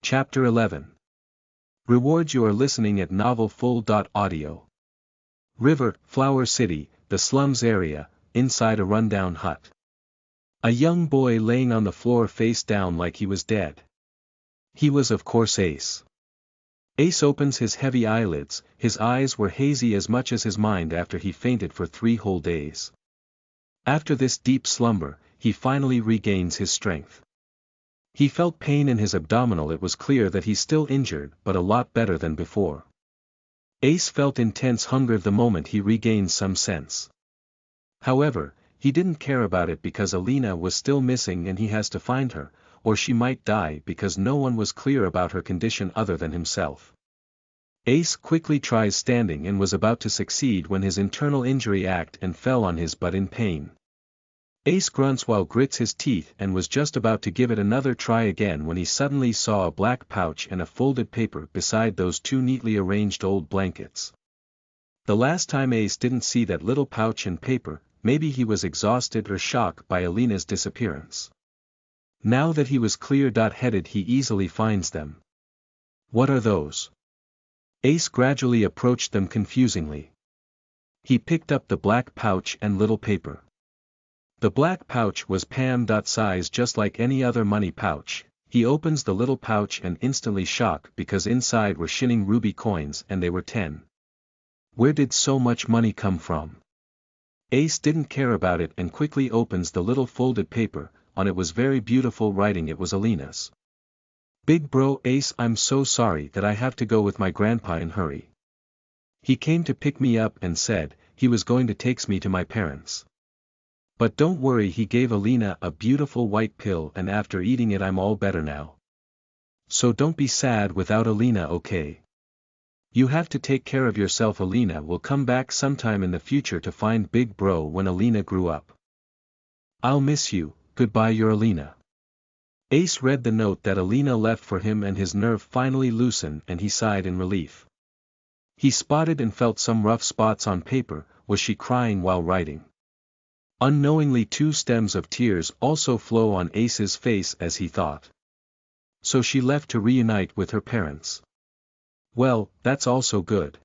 Chapter 11. Rewards. You are listening at novelfull.audio. River, Flower City, the slums area, inside a rundown hut. A young boy laying on the floor face down like he was dead. He was of course Ace. Ace opens his heavy eyelids, his eyes were hazy as much as his mind after he fainted for 3 whole days. After this deep slumber, he finally regains his strength. He felt pain in his abdominal. It was clear that he's still injured, but a lot better than before. Ace felt intense hunger the moment he regained some sense. However, he didn't care about it because Alina was still missing and he has to find her, or she might die because no one was clear about her condition other than himself. Ace quickly tries standing and was about to succeed when his internal injury acted and fell on his butt in pain. Ace grunts while grits his teeth and was just about to give it another try again when he suddenly saw a black pouch and a folded paper beside those 2 neatly arranged old blankets. The last time Ace didn't see that little pouch and paper, maybe he was exhausted or shocked by Alina's disappearance. Now that he was clear-headed, he easily finds them. What are those? Ace gradually approached them confusingly. He picked up the black pouch and little paper. The black pouch was palm-size just like any other money pouch. He opens the little pouch and instantly shocked because inside were shining ruby coins and they were 10. Where did so much money come from? Ace didn't care about it and quickly opens the little folded paper. On it was very beautiful writing. It was Alina's. Big bro Ace, I'm so sorry that I have to go with my grandpa in hurry. He came to pick me up and said he was going to take me to my parents. But don't worry, he gave Alina a beautiful white pill and after eating it I'm all better now. So don't be sad without Alina, okay? You have to take care of yourself. Alina will come back sometime in the future to find Big Bro when Alina grew up. I'll miss you, goodbye your Alina. Ace read the note that Alina left for him and his nerve finally loosened and he sighed in relief. He spotted and felt some rough spots on paper. Was she crying while writing? Unknowingly 2 stems of tears also flow on Ace's face as he thought. So she left to reunite with her parents. Well, that's also good.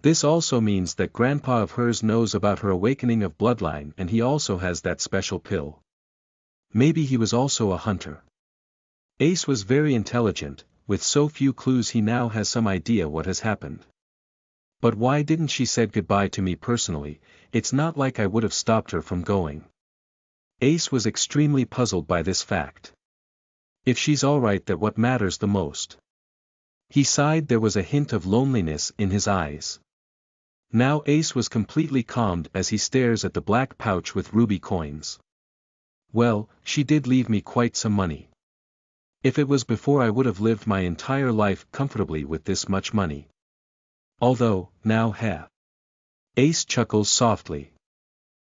This also means that grandpa of hers knows about her awakening of bloodline and he also has that special pill. Maybe he was also a hunter. Ace was very intelligent. With so few clues he now has some idea what has happened. But why didn't she said goodbye to me personally? It's not like I would have stopped her from going. Ace was extremely puzzled by this fact. If she's alright, that what matters the most. He sighed. There was a hint of loneliness in his eyes. Now Ace was completely calmed as he stares at the black pouch with ruby coins. Well, she did leave me quite some money. If it was before I would have lived my entire life comfortably with this much money. Although, now Ace chuckles softly.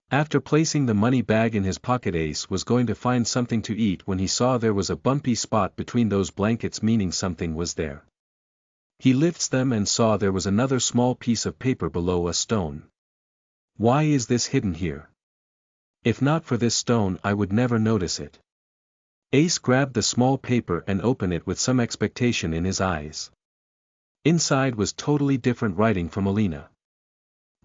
After placing the money bag in his pocket, Ace was going to find something to eat when he saw there was a bumpy spot between those blankets, meaning something was there. He lifts them and saw there was another small piece of paper below a stone. Why is this hidden here? If not for this stone I would never notice it. Ace grabbed the small paper and opened it with some expectation in his eyes. Inside was totally different writing from Alina.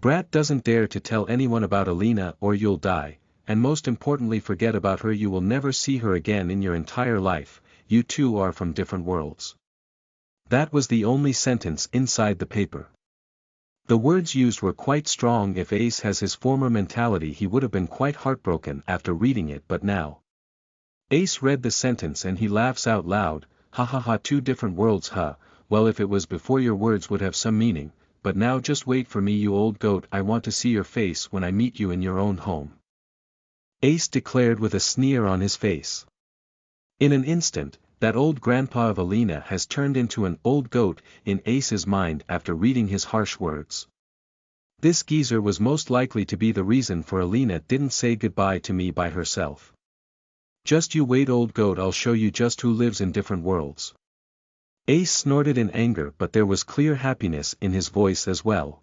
Brat doesn't dare to tell anyone about Alina or you'll die, and most importantly forget about her. You will never see her again in your entire life. You two are from different worlds. That was the only sentence inside the paper. The words used were quite strong. If Ace has his former mentality he would have been quite heartbroken after reading it, but now. Ace read the sentence and he laughs out loud. Ha ha ha, 2 different worlds, huh? Well, if it was before your words would have some meaning, but now just wait for me, you old goat. I want to see your face when I meet you in your own home. Ace declared with a sneer on his face. In an instant, that old grandpa of Alina has turned into an old goat in Ace's mind after reading his harsh words. This geezer was most likely to be the reason for Alina didn't say goodbye to me by herself. Just you wait, old goat, I'll show you just who lives in different worlds. Ace snorted in anger, but there was clear happiness in his voice as well.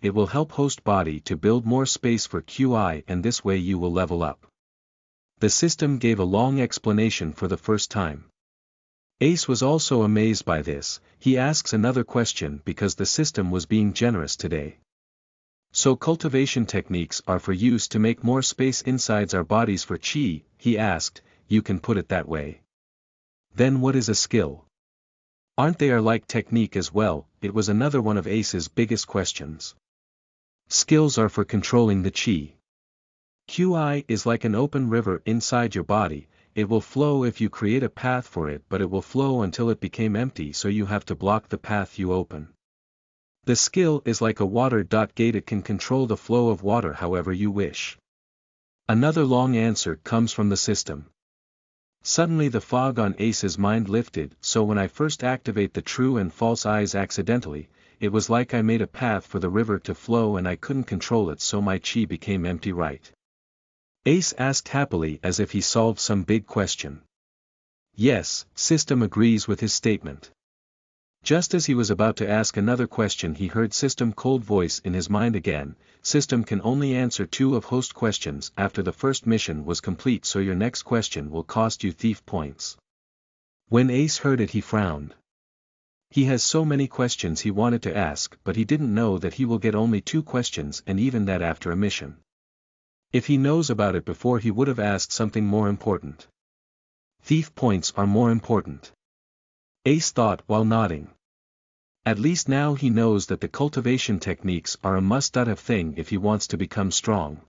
it will help host body to build more space for QI, and this way you will level up. The system gave a long explanation for the first time. Ace was also amazed by this. He asks another question because the system was being generous today. So cultivation techniques are for use to make more space inside our bodies for chi, he asked. You can put it that way. Then what is a skill? Aren't they are like technique as well? It was another one of Ace's biggest questions. Skills are for controlling the chi. QI is like an open river inside your body. It will flow if you create a path for it, but it will flow until it became empty, so you have to block the path you open. The skill is like a water gate. It can control the flow of water however you wish. Another long answer comes from the system. Suddenly the fog on Ace's mind lifted. So when I first activate the true and false eyes accidentally, it was like I made a path for the river to flow and I couldn't control it, so my chi became empty, right? Ace asked happily as if he solved some big question. Yes, system agrees with his statement. Just as he was about to ask another question, he heard system cold voice in his mind again. System can only answer 2 of host questions after the first mission was complete, so your next question will cost you thief points. When Ace heard it, he frowned. He has so many questions he wanted to ask, but he didn't know that he will get only 2 questions, and even that after a mission. If he knows about it before, he would have asked something more important. Thief points are more important. Ace thought while nodding. At least now he knows that the cultivation techniques are a must-have thing if he wants to become strong.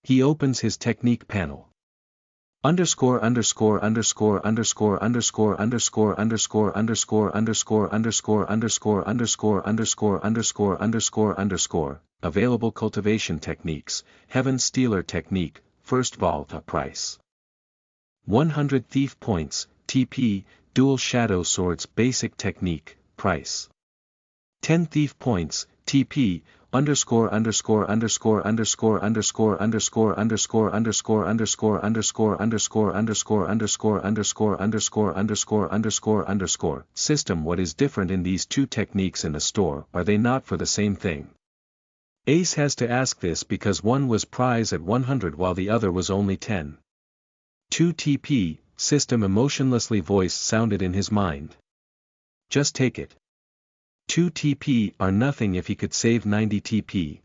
He opens his technique panel. Underscore underscore underscore underscore underscore underscore underscore underscore underscore underscore underscore underscore underscore underscore underscore underscore available cultivation techniques. Heaven Stealer technique, first vault price 100 thief points. TP Dual Shadow Swords basic technique, price 10 thief points. TP underscore underscore underscore underscore underscore underscore underscore underscore underscore underscore underscore underscore underscore underscore underscore underscore underscore underscore system. What is different in these 2 techniques in the store? Are they not for the same thing? Ace has to ask this because one was prize at 100 while the other was only 10. 2 TP, system emotionlessly voice sounded in his mind. Just take it. 2 TP are nothing if he could save 90 TP.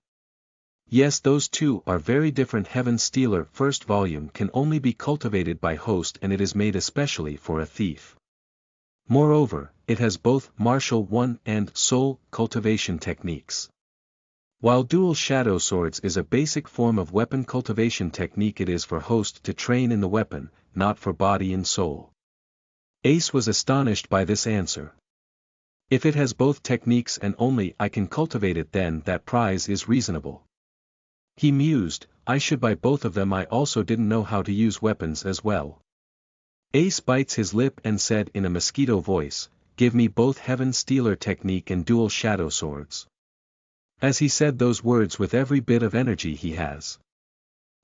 Yes, those 2 are very different. Heaven Stealer first volume can only be cultivated by host, and it is made especially for a thief. Moreover, it has both martial 1 and soul cultivation techniques. While Dual Shadow Swords is a basic form of weapon cultivation technique, it is for host to train in the weapon, not for body and soul. Ace was astonished by this answer. If it has both techniques and only I can cultivate it, then that price is reasonable. He mused, I should buy both of them. I also didn't know how to use weapons as well. Ace bites his lip and said in a mosquito voice, give me both Heaven Stealer technique and Dual Shadow Swords. As he said those words with every bit of energy he has.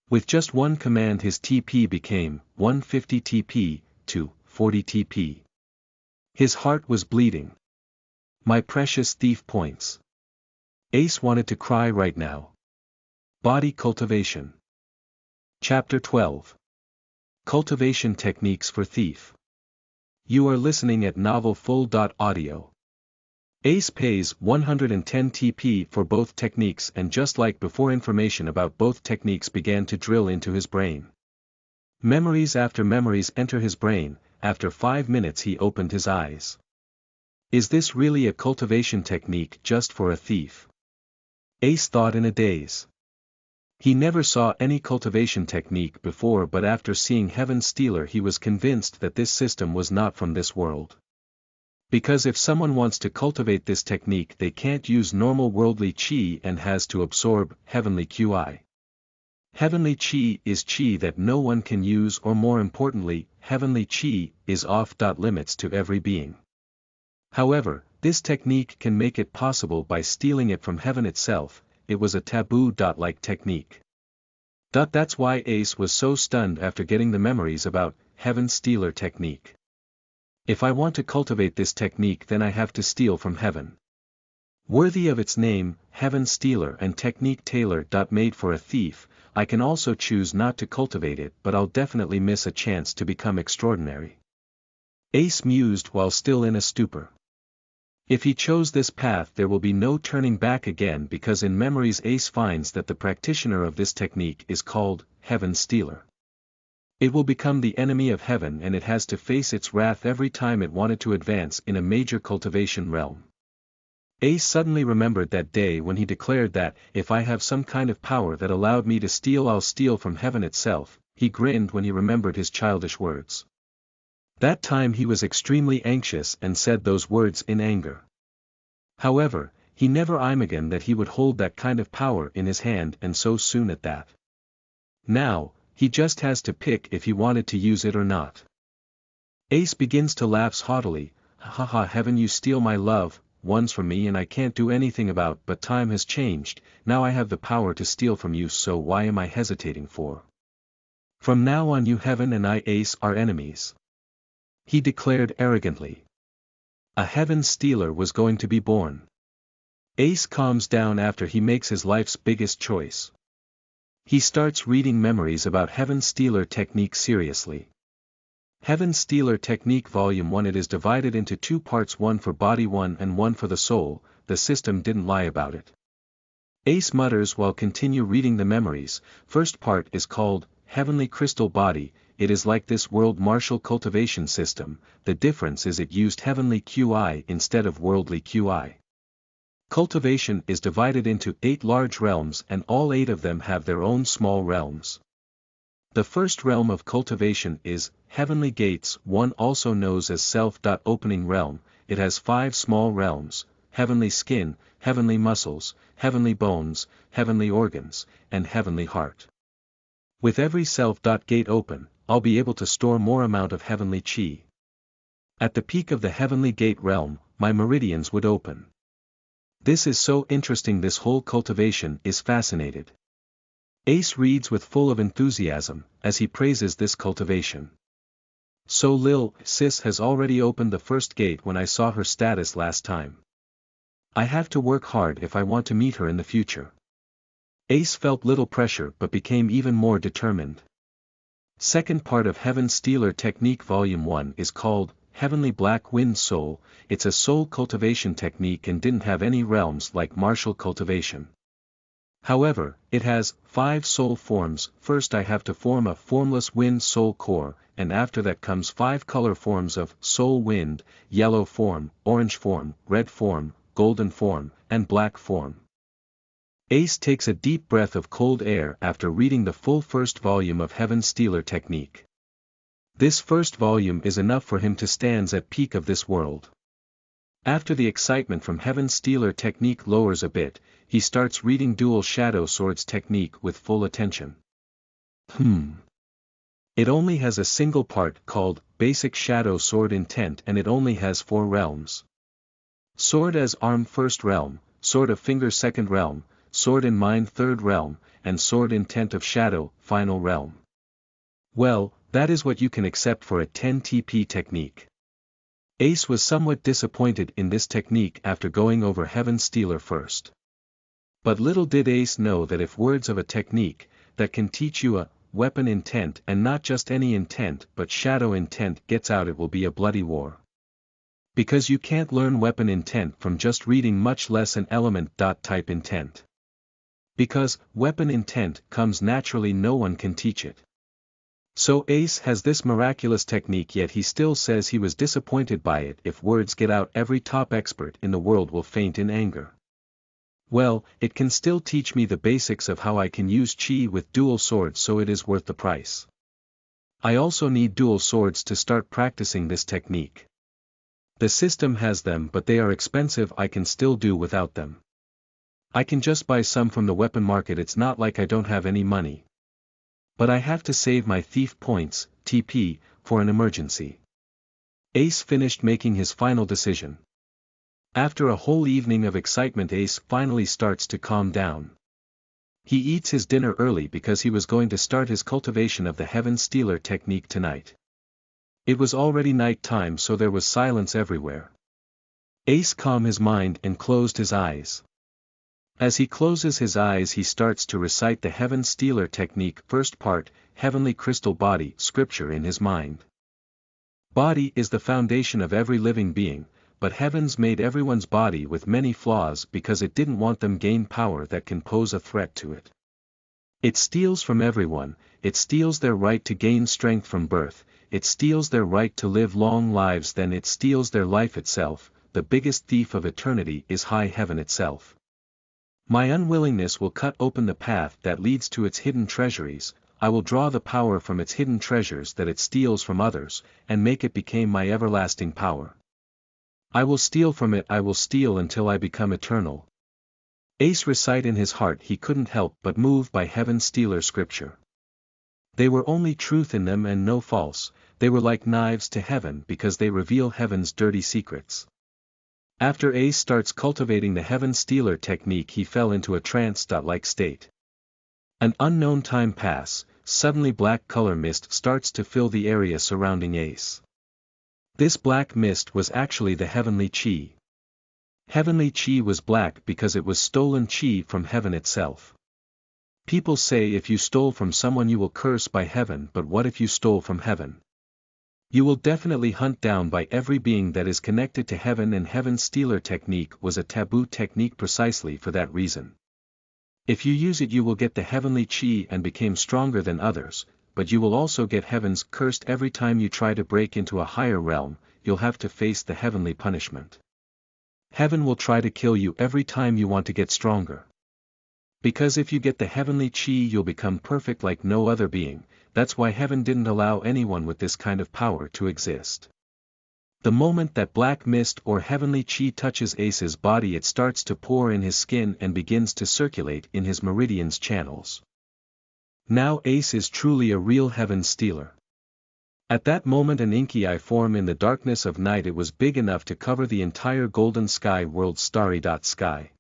With just one command his TP became 150 TP to 40 TP. His heart was bleeding. My precious thief points. Ace wanted to cry right now. Body cultivation. Chapter 12. Cultivation techniques for thief. You are listening at novelfull.audio. Ace pays 110 TP for both techniques, and just like before, information about both techniques began to drill into his brain. Memories after memories enter his brain. After 5 minutes he opened his eyes. Is this really a cultivation technique just for a thief? Ace thought in a daze. He never saw any cultivation technique before, but after seeing Heaven Stealer he was convinced that this system was not from this world. Because if someone wants to cultivate this technique, they can't use normal worldly chi and has to absorb heavenly QI. Heavenly chi is chi that no one can use, or more importantly, heavenly chi is off-limits to every being. However, this technique can make it possible by stealing it from heaven itself. It was a taboo-like technique. That's why Ace was so stunned after getting the memories about Heaven Stealer technique. If I want to cultivate this technique, then I have to steal from heaven. Worthy of its name, Heaven Stealer and Technique Tailor. Made for a thief, I can also choose not to cultivate it, but I'll definitely miss a chance to become extraordinary. Ace mused while still in a stupor. If he chose this path there will be no turning back again, because in memories Ace finds that the practitioner of this technique is called Heaven Stealer. It will become the enemy of heaven, and it has to face its wrath every time it wanted to advance in a major cultivation realm. Ace suddenly remembered that day when he declared that, if I have some kind of power that allowed me to steal, I'll steal from heaven itself. He grinned when he remembered his childish words. That time he was extremely anxious and said those words in anger. However, he never imagined that he would hold that kind of power in his hand, and so soon at that. Now, he just has to pick if he wanted to use it or not. Ace begins to laugh haughtily. Ha ha, heaven, you steal my love ones from me and I can't do anything about, but time has changed, now I have the power to steal from you, so why am I hesitating for? From now on you, heaven, and I, Ace, are enemies. He declared arrogantly. A Heaven Stealer was going to be born. Ace calms down after he makes his life's biggest choice. He starts reading memories about Heaven Stealer technique seriously. Heaven Stealer Technique Volume 1. It is divided into 2 parts, one for body, one and one for the soul. The system didn't lie about it. Ace mutters while continue reading the memories. First part is called Heavenly Crystal Body. It is like this world martial cultivation system, the difference is it used heavenly QI instead of worldly QI. Cultivation is divided into 8 large realms, and all 8 of them have their own small realms. The first realm of cultivation is Heavenly Gates 1, also known as Self-Opening Realm. It has 5 small realms: Heavenly Skin, Heavenly Muscles, Heavenly Bones, Heavenly Organs, and Heavenly Heart. With every Self-Gate open, I'll be able to store more amount of heavenly chi. At the peak of the Heavenly Gate realm, my meridians would open. This is so interesting, this whole cultivation is fascinated. Ace reads with full of enthusiasm, as he praises this cultivation. So Lil Sis has already opened the first gate when I saw her status last time. I have to work hard if I want to meet her in the future. Ace felt little pressure but became even more determined. Second part of Heaven Stealer Technique Volume 1 is called Heavenly Black Wind Soul. It's a soul cultivation technique and didn't have any realms like martial cultivation. However, it has 5 soul forms. First I have to form a formless wind soul core, and after that comes 5 color forms of soul wind: yellow form, orange form, red form, golden form, and black form. Ace takes a deep breath of cold air after reading the full first volume of Heaven Stealer Technique. This first volume is enough for him to stand at peak of this world. After the excitement from Heaven Stealer Technique lowers a bit, he starts reading Dual Shadow Swords Technique with full attention. It only has a single part called Basic Shadow Sword Intent, and it only has 4 realms. Sword as Arm First Realm, Sword of Finger Second Realm, Sword in Mind Third Realm, and Sword Intent of Shadow Final Realm. Well, that is what you can accept for a 10 TP technique. Ace was somewhat disappointed in this technique after going over Heaven Stealer first. But little did Ace know that if words of a technique that can teach you a weapon intent, and not just any intent but shadow intent, gets out, it will be a bloody war. Because you can't learn weapon intent from just reading, much less an element type intent. Because weapon intent comes naturally, no one can teach it. So Ace has this miraculous technique, yet he still says he was disappointed by it. If words get out, every top expert in the world will faint in anger. Well, it can still teach me the basics of how I can use chi with dual swords, so it is worth the price. I also need dual swords to start practicing this technique. The system has them, but they are expensive. I can still do without them. I can just buy some from the weapon market, it's not like I don't have any money. But I have to save my thief points, TP, for an emergency. Ace finished making his final decision. After a whole evening of excitement, Ace finally starts to calm down. He eats his dinner early because he was going to start his cultivation of the Heaven Stealer technique tonight. It was already night time, so there was silence everywhere. Ace calmed his mind and closed his eyes. As he closes his eyes he starts to recite the Heaven Stealer technique first part, Heavenly Crystal Body scripture in his mind. Body is the foundation of every living being, but heavens made everyone's body with many flaws because it didn't want them gain power that can pose a threat to it. It steals from everyone, it steals their right to gain strength from birth, it steals their right to live long lives, then it steals their life itself. The biggest thief of eternity is high heaven itself. My unwillingness will cut open the path that leads to its hidden treasuries, I will draw the power from its hidden treasures that it steals from others, and make it become my everlasting power. I will steal from it, I will steal until I become eternal. Ace recite in his heart, he couldn't help but move by Heaven Stealer scripture. They were only truth in them and no false, they were like knives to heaven because they reveal heaven's dirty secrets. After Ace starts cultivating the Heaven Stealer technique he fell into a trance-like state. An unknown time pass, suddenly black color mist starts to fill the area surrounding Ace. This black mist was actually the heavenly chi. Heavenly chi was black because it was stolen chi from heaven itself. People say if you stole from someone you will curse by heaven, but what if you stole from heaven? You will definitely hunt down by every being that is connected to heaven, and Heaven Stealer technique was a taboo technique precisely for that reason. If you use it you will get the heavenly chi and become stronger than others, but you will also get heaven's cursed every time you try to break into a higher realm, you'll have to face the heavenly punishment. Heaven will try to kill you every time you want to get stronger. Because if you get the heavenly chi you'll become perfect like no other being, that's why heaven didn't allow anyone with this kind of power to exist. The moment that black mist or heavenly chi touches Ace's body it starts to pour in his skin and begins to circulate in his meridians channels. Now Ace is truly a real Heaven Stealer. At that moment an inky eye formed in the darkness of night. It was big enough to cover the entire golden sky world's starry sky.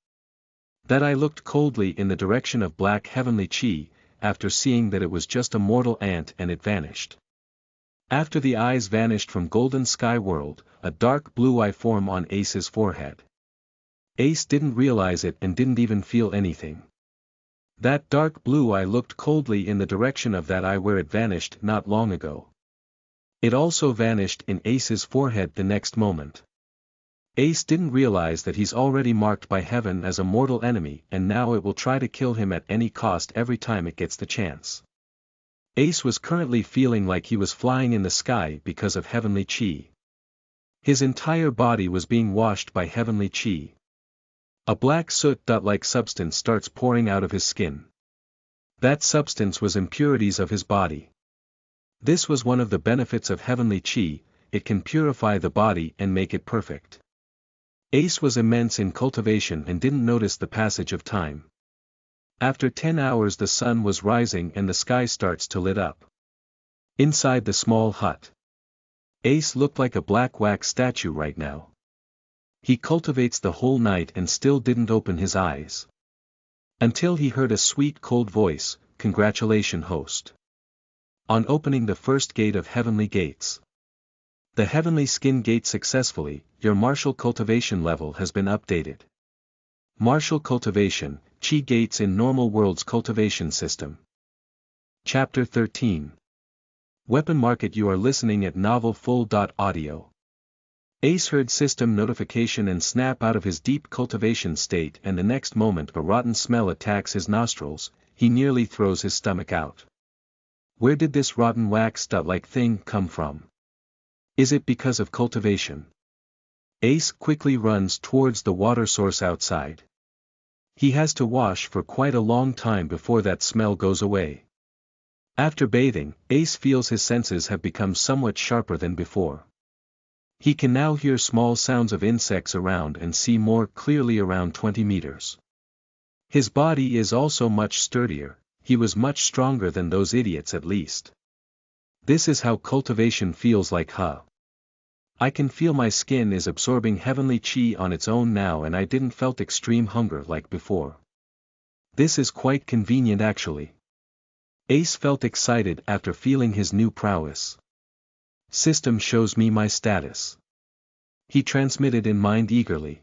That eye looked coldly in the direction of black heavenly chi, after seeing that it was just a mortal ant, and it vanished. After the eyes vanished from golden sky world, a dark blue eye formed on Ace's forehead. Ace didn't realize it and didn't even feel anything. That dark blue eye looked coldly in the direction of that eye where it vanished not long ago. It also vanished in Ace's forehead the next moment. Ace didn't realize that he's already marked by heaven as a mortal enemy, and now it will try to kill him at any cost every time it gets the chance. Ace was currently feeling like he was flying in the sky because of heavenly chi. His entire body was being washed by heavenly chi. A black soot-like substance starts pouring out of his skin. That substance was impurities of his body. This was one of the benefits of heavenly chi, it can purify the body and make it perfect. Ace was immense in cultivation and didn't notice the passage of time. After 10 hours the sun was rising and the sky starts to lit up. Inside the small hut, Ace looked like a black wax statue right now. He cultivates the whole night and still didn't open his eyes. Until he heard a sweet cold voice, "Congratulations, host. On opening the first gate of heavenly gates. The heavenly skin gate successfully, your martial cultivation level has been updated. Martial cultivation, chi gates in normal world's cultivation system." Chapter 13. Weapon Market. You are listening at novelfull.audio. Ace heard system notification and snap out of his deep cultivation state, and the next moment a rotten smell attacks his nostrils, he nearly throws his stomach out. Where did this rotten wax-like thing come from? Is it because of cultivation? Ace quickly runs towards the water source outside. He has to wash for quite a long time before that smell goes away. After bathing, Ace feels his senses have become somewhat sharper than before. He can now hear small sounds of insects around and see more clearly around 20 meters. His body is also much sturdier, he was much stronger than those idiots at least. This is how cultivation feels like, huh? I can feel my skin is absorbing heavenly chi on its own now, and I didn't felt extreme hunger like before. This is quite convenient actually. Ace felt excited after feeling his new prowess. System shows me my status. He transmitted in mind eagerly.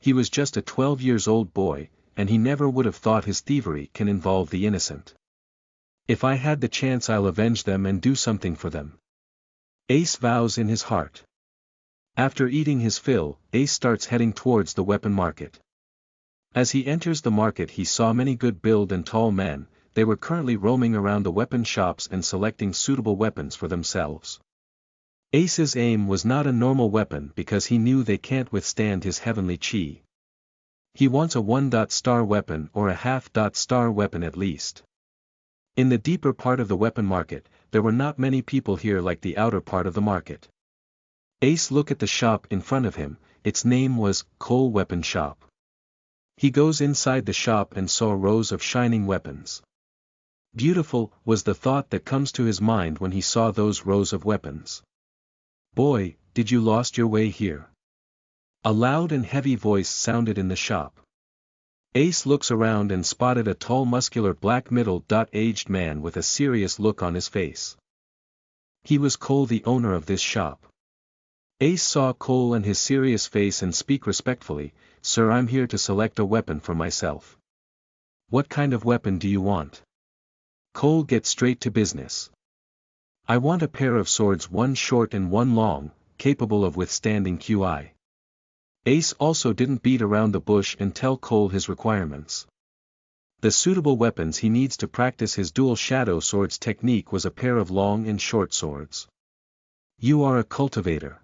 He was just a 12-year-old boy, and he never would have thought his thievery can involve the innocent. If I had the chance I'll avenge them and do something for them. Ace vows in his heart. After eating his fill, Ace starts heading towards the weapon market. As he enters the market he saw many good-built and tall men. They were currently roaming around the weapon shops and selecting suitable weapons for themselves. Ace's aim was not a normal weapon because he knew they can't withstand his heavenly chi. He wants a 1-star weapon or a half-star weapon at least. In the deeper part of the weapon market, there were not many people here like the outer part of the market. Ace looked at the shop in front of him. Its name was Cole Weapon Shop. He goes inside the shop and saw rows of shining weapons. Beautiful, was the thought that comes to his mind when he saw those rows of weapons. Boy, did you lost your way here? A loud and heavy voice sounded in the shop. Ace looks around and spotted a tall muscular black middle-aged man with a serious look on his face. He was Cole, the owner of this shop. Ace saw Cole and his serious face and speak respectfully, "Sir, I'm here to select a weapon for myself." "What kind of weapon do you want?" Cole gets straight to business. "I want a pair of swords, one short and one long, capable of withstanding QI. Ace also didn't beat around the bush and tell Cole his requirements. The suitable weapons he needs to practice his dual shadow swords technique was a pair of long and short swords. "You are a cultivator."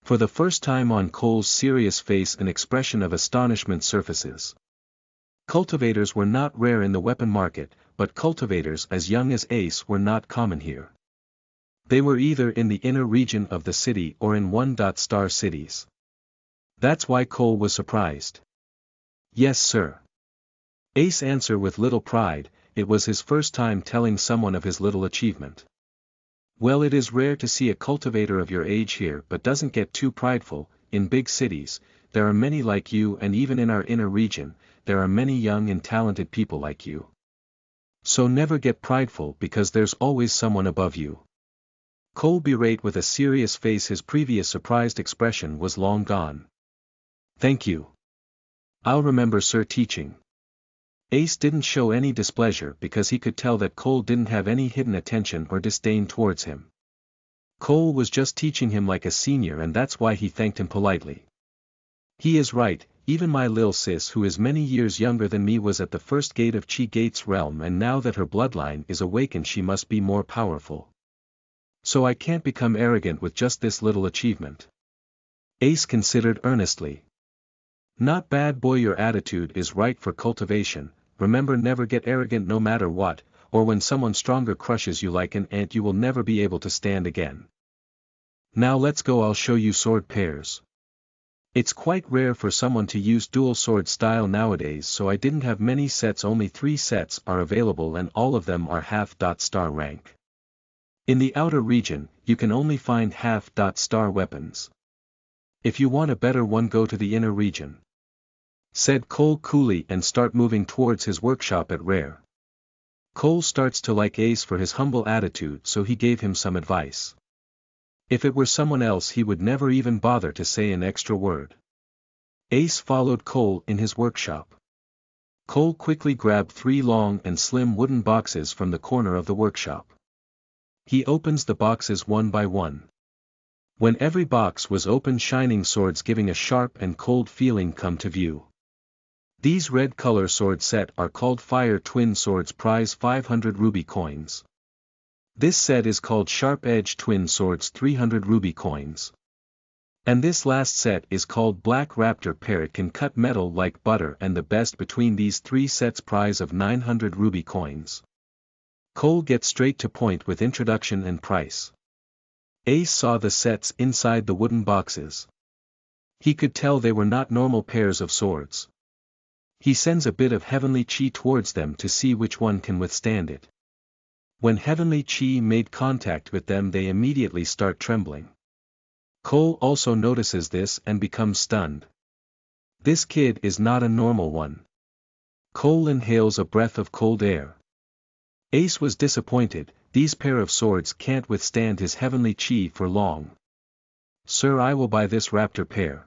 For the first time on Cole's serious face an expression of astonishment surfaces. Cultivators were not rare in the weapon market, but cultivators as young as Ace were not common here. They were either in the inner region of the city or in 1-star cities. That's why Cole was surprised. "Yes, sir." Ace answered with little pride. It was his first time telling someone of his little achievement. "Well, it is rare to see a cultivator of your age here, but doesn't get too prideful. In big cities, there are many like you, and even in our inner region, there are many young and talented people like you. So never get prideful because there's always someone above you." Cole berate with a serious face. His previous surprised expression was long gone. "Thank you. I'll remember, sir." Teaching. Ace didn't show any displeasure because he could tell that Cole didn't have any hidden attention or disdain towards him. Cole was just teaching him like a senior, and that's why he thanked him politely. "He is right, even my lil sis who is many years younger than me was at the first gate of Chi Gate's realm, and now that her bloodline is awakened she must be more powerful. So I can't become arrogant with just this little achievement." Ace considered earnestly. "Not bad, boy, your attitude is right for cultivation. Remember, never get arrogant no matter what, or when someone stronger crushes you like an ant you will never be able to stand again. Now let's go, I'll show you sword pairs. It's quite rare for someone to use dual sword style nowadays, so I didn't have many sets, only 3 sets are available and all of them are half-star rank. In the outer region, you can only find half-star weapons. If you want a better one, go to the inner region," said Cole coolly and start moving towards his workshop at Rare. Cole starts to like Ace for his humble attitude, so he gave him some advice. If it were someone else he would never even bother to say an extra word. Ace followed Cole in his workshop. Cole quickly grabbed 3 long and slim wooden boxes from the corner of the workshop. He opens the boxes one by one. When every box was opened, shining swords giving a sharp and cold feeling come to view. These red color sword set are called Fire Twin Swords, prize 500 ruby coins. This set is called Sharp Edge Twin Swords, 300 ruby coins. And this last set is called Black Raptor Pair. It can cut metal like butter, and the best between these 3 sets prize of 900 ruby coins. Cole gets straight to point with introduction and price. Ace saw the sets inside the wooden boxes. He could tell they were not normal pairs of swords. He sends a bit of heavenly chi towards them to see which one can withstand it. When heavenly chi made contact with them, they immediately start trembling. Cole also notices this and becomes stunned. This kid is not a normal one. Cole inhales a breath of cold air. Ace was disappointed. These pair of swords can't withstand his heavenly chi for long. "Sir, I will buy this raptor pair."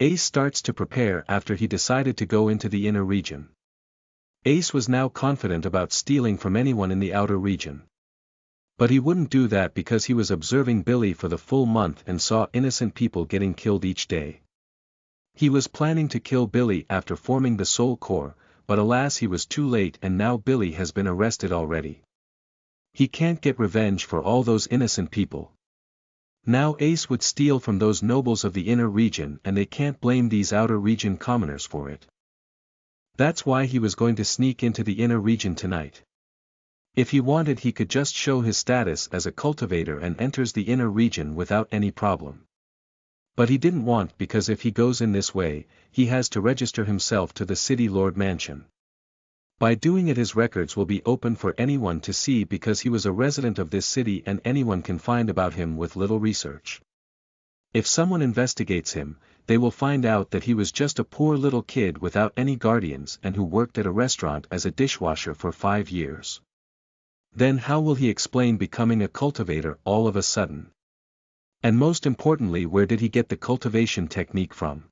Ace starts to prepare after he decided to go into the inner region. Ace was now confident about stealing from anyone in the outer region. But he wouldn't do that because he was observing Billy for the full month and saw innocent people getting killed each day. He was planning to kill Billy after forming the Soul Core, but alas he was too late and now Billy has been arrested already. He can't get revenge for all those innocent people. Now Ace would steal from those nobles of the inner region and they can't blame these outer region commoners for it. That's why he was going to sneak into the inner region tonight. If he wanted he could just show his status as a cultivator and enters the inner region without any problem. But he didn't want because if he goes in this way, he has to register himself to the City Lord Mansion. By doing it his records will be open for anyone to see because he was a resident of this city and anyone can find about him with little research. If someone investigates him, they will find out that he was just a poor little kid without any guardians and who worked at a restaurant as a dishwasher for 5 years. Then how will he explain becoming a cultivator all of a sudden? And most importantly, where did he get the cultivation technique from?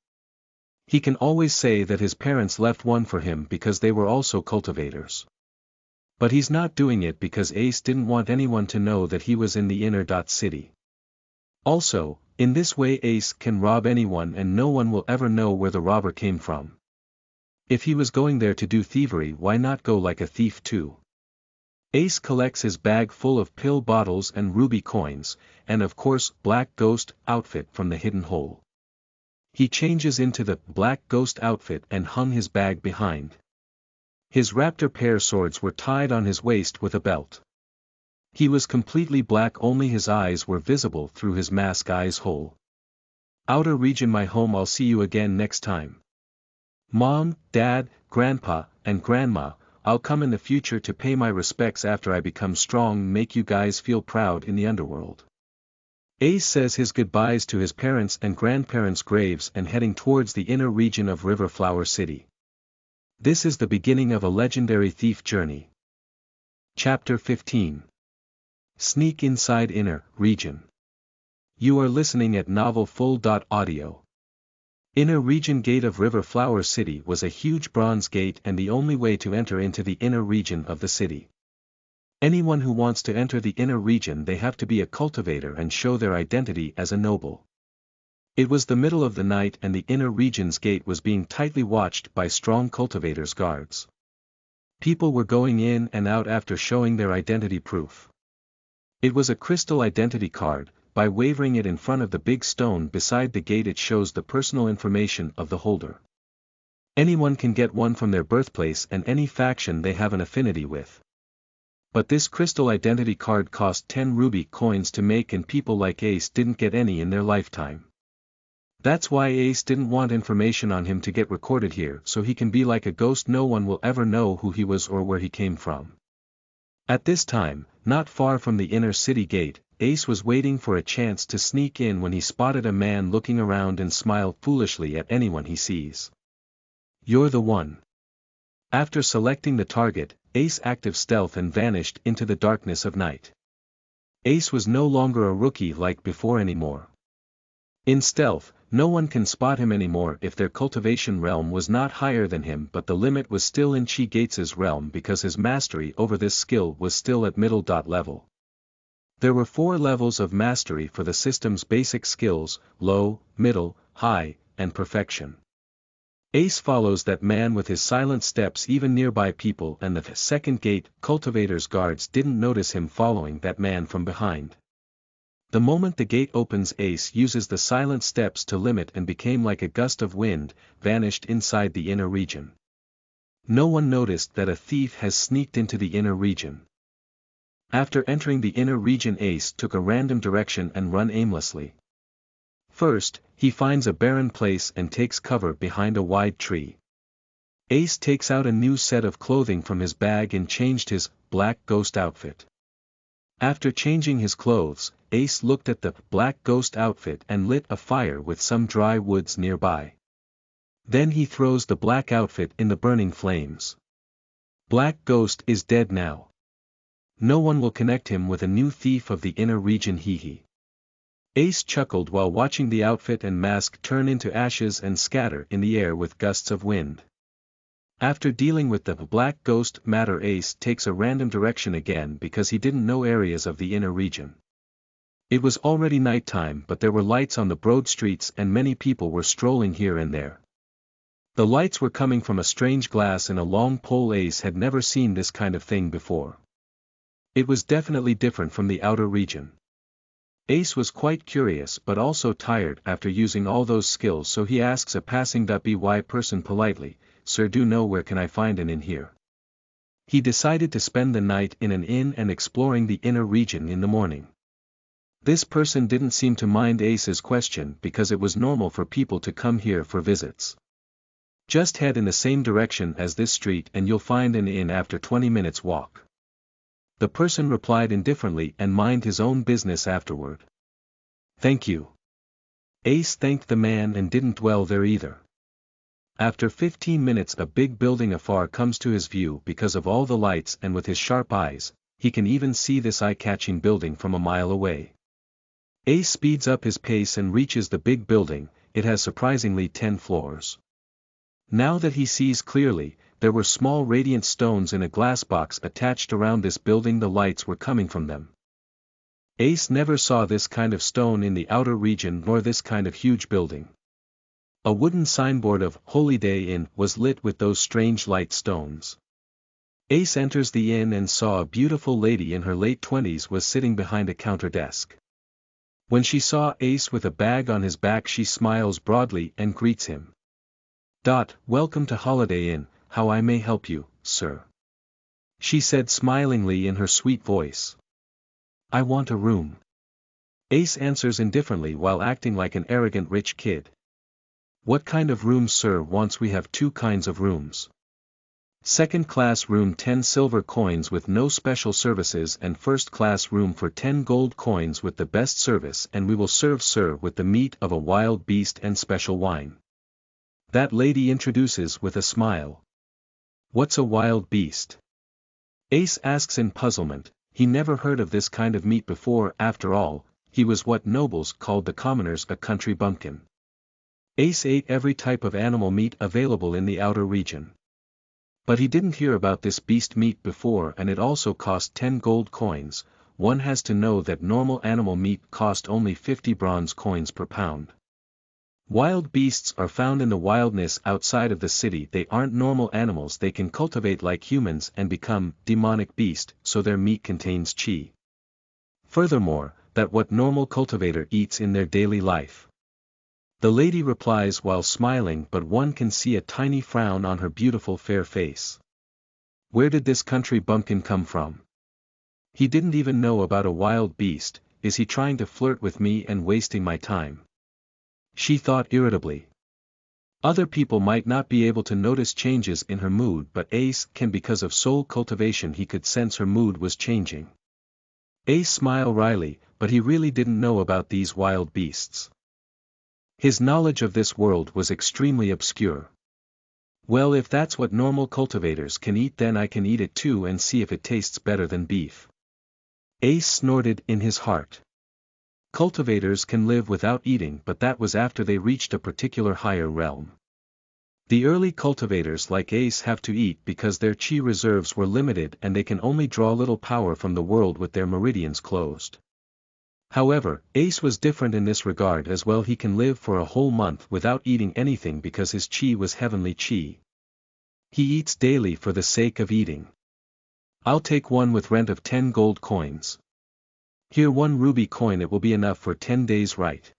He can always say that his parents left one for him because they were also cultivators. But he's not doing it because Ace didn't want anyone to know that he was in the inner city. Also, in this way Ace can rob anyone and no one will ever know where the robber came from. If he was going there to do thievery, why not go like a thief too? Ace collects his bag full of pill bottles and ruby coins, and of course Black Ghost outfit from the hidden hole. He changes into the Black Ghost outfit and hung his bag behind. His raptor pair swords were tied on his waist with a belt. He was completely black, only his eyes were visible through his mask eyes hole. Outer region my home, I'll see you again next time. Mom, Dad, Grandpa, and Grandma, I'll come in the future to pay my respects after I become strong, make you guys feel proud in the underworld. Ace says his goodbyes to his parents and grandparents' graves and heading towards the inner region of River Flower City. This is the beginning of a legendary thief journey. Chapter 15. Sneak inside inner region. You are listening at NovelFull.audio. Inner region gate of River Flower City was a huge bronze gate and the only way to enter into the inner region of the city. Anyone who wants to enter the inner region, they have to be a cultivator and show their identity as a noble. It was the middle of the night and the inner region's gate was being tightly watched by strong cultivators' guards. People were going in and out after showing their identity proof. It was a crystal identity card. By wavering it in front of the big stone beside the gate, it shows the personal information of the holder. Anyone can get one from their birthplace and any faction they have an affinity with. But this crystal identity card cost 10 ruby coins to make and people like Ace didn't get any in their lifetime. That's why Ace didn't want information on him to get recorded here, so he can be like a ghost, no one will ever know who he was or where he came from. At this time, not far from the inner city gate, Ace was waiting for a chance to sneak in when he spotted a man looking around and smile foolishly at anyone he sees. You're the one. After selecting the target, Ace active stealth and vanished into the darkness of night. Ace was no longer a rookie like before anymore. In stealth, no one can spot him anymore if their cultivation realm was not higher than him, but the limit was still in Chi Gates's realm because his mastery over this skill was still at middle level. There were 4 levels of mastery for the system's basic skills: low, middle, high, and perfection. Ace follows that man with his silent steps even nearby people, and the second gate, cultivators' guards didn't notice him following that man from behind. The moment the gate opens, Ace uses the silent steps to limit and became like a gust of wind, vanished inside the inner region. No one noticed that a thief has sneaked into the inner region. After entering the inner region, Ace took a random direction and run aimlessly. First, he finds a barren place and takes cover behind a wide tree. Ace takes out a new set of clothing from his bag and changed his Black Ghost outfit. After changing his clothes, Ace looked at the Black Ghost outfit and lit a fire with some dry woods nearby. Then he throws the black outfit in the burning flames. Black Ghost is dead now. No one will connect him with a new thief of the inner region. Hee. Ace chuckled while watching the outfit and mask turn into ashes and scatter in the air with gusts of wind. After dealing with the black ghost matter, Ace takes a random direction again because he didn't know areas of the inner region. It was already nighttime, but there were lights on the broad streets and many people were strolling here and there. The lights were coming from a strange glass in a long pole. Ace had never seen this kind of thing before. It was definitely different from the outer region. Ace was quite curious but also tired after using all those skills, so he asks a passing-by person politely, "Sir, do know where can I find an inn here?" He decided to spend the night in an inn and exploring the inner region in the morning. This person didn't seem to mind Ace's question because it was normal for people to come here for visits. "Just head in the same direction as this street and you'll find an inn after 20 minutes walk." The person replied indifferently and mind his own business afterward. "Thank you." Ace thanked the man and didn't dwell there either. After 15 minutes a big building afar comes to his view because of all the lights, and with his sharp eyes, he can even see this eye-catching building from a mile away. Ace speeds up his pace and reaches the big building. It has surprisingly 10 floors. Now that he sees clearly, there were small radiant stones in a glass box attached around this building. The lights were coming from them. Ace never saw this kind of stone in the outer region nor this kind of huge building. A wooden signboard of Holiday Inn was lit with those strange light stones. Ace enters the inn and saw a beautiful lady in her late 20s was sitting behind a counter desk. When she saw Ace with a bag on his back, she smiles broadly and greets him. "Welcome to Holiday Inn, how I may help you, sir?" she said smilingly in her sweet voice. "I want a room." Ace answers indifferently while acting like an arrogant rich kid. "What kind of room, sir?" "Once we have two kinds of rooms. Second class room 10 silver coins with no special services, and first class room for 10 gold coins with the best service, and we will serve, sir, with the meat of a wild beast and special wine." That lady introduces with a smile. "What's a wild beast?" Ace asks in puzzlement. He never heard of this kind of meat before. After all, he was what nobles called the commoners, a country bumpkin. Ace ate every type of animal meat available in the outer region. But he didn't hear about this beast meat before, and it also cost 10 gold coins. One has to know that normal animal meat cost only 50 bronze coins per pound. Wild beasts are found in the wilderness outside of the city. They aren't normal animals. They can cultivate like humans and become demonic beast, so their meat contains chi. Furthermore, that what normal cultivator eats in their daily life. The lady replies while smiling, but one can see a tiny frown on her beautiful fair face. Where did this country bumpkin come from? He didn't even know about a wild beast. Is he trying to flirt with me and wasting my time? She thought irritably. Other people might not be able to notice changes in her mood, but Ace can because of soul cultivation. He could sense her mood was changing. Ace smiled wryly, but he really didn't know about these wild beasts. His knowledge of this world was extremely obscure. "Well, if that's what normal cultivators can eat, then I can eat it too and see if it tastes better than beef." Ace snorted in his heart. Cultivators can live without eating, but that was after they reached a particular higher realm. The early cultivators like Ace have to eat because their chi reserves were limited and they can only draw little power from the world with their meridians closed. However, Ace was different in this regard as well. He can live for a whole month without eating anything because his chi was heavenly chi. He eats daily for the sake of eating. "I'll take one with rent of 10 gold coins." "Here, 1 ruby coin, it will be enough for 10 days, right?"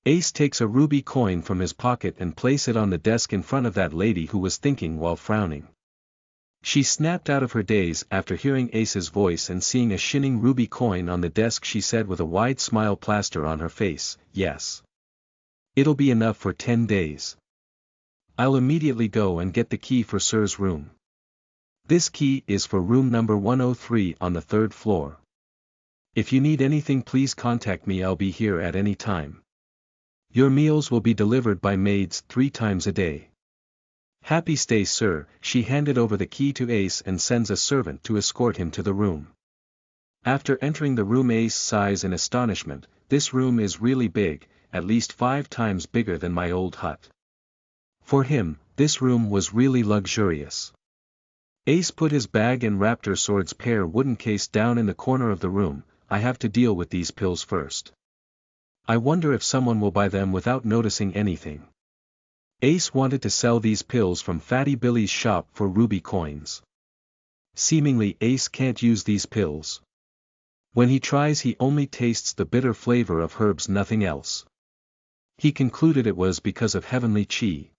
Ace takes a ruby coin from his pocket and places it on the desk in front of that lady who was thinking while frowning. She snapped out of her daze after hearing Ace's voice and seeing a shining ruby coin on the desk. She said with a wide smile plaster on her face, "Yes. It'll be enough for 10 days. I'll immediately go and get the key for Sir's room. This key is for room number 103 on the 3rd floor. If you need anything, please contact me. I'll be here at any time. Your meals will be delivered by maids 3 times a day. Happy stay, sir." She handed over the key to Ace and sends a servant to escort him to the room. After entering the room, Ace sighs in astonishment. This room is really big, at least 5 times bigger than my old hut. For him, this room was really luxurious. Ace put his bag and Raptor Sword's pair wooden case down in the corner of the room. I have to deal with these pills first. I wonder if someone will buy them without noticing anything. Ace wanted to sell these pills from Fatty Billy's shop for ruby coins. Seemingly Ace can't use these pills. When he tries, he only tastes the bitter flavor of herbs, nothing else. He concluded it was because of heavenly chi.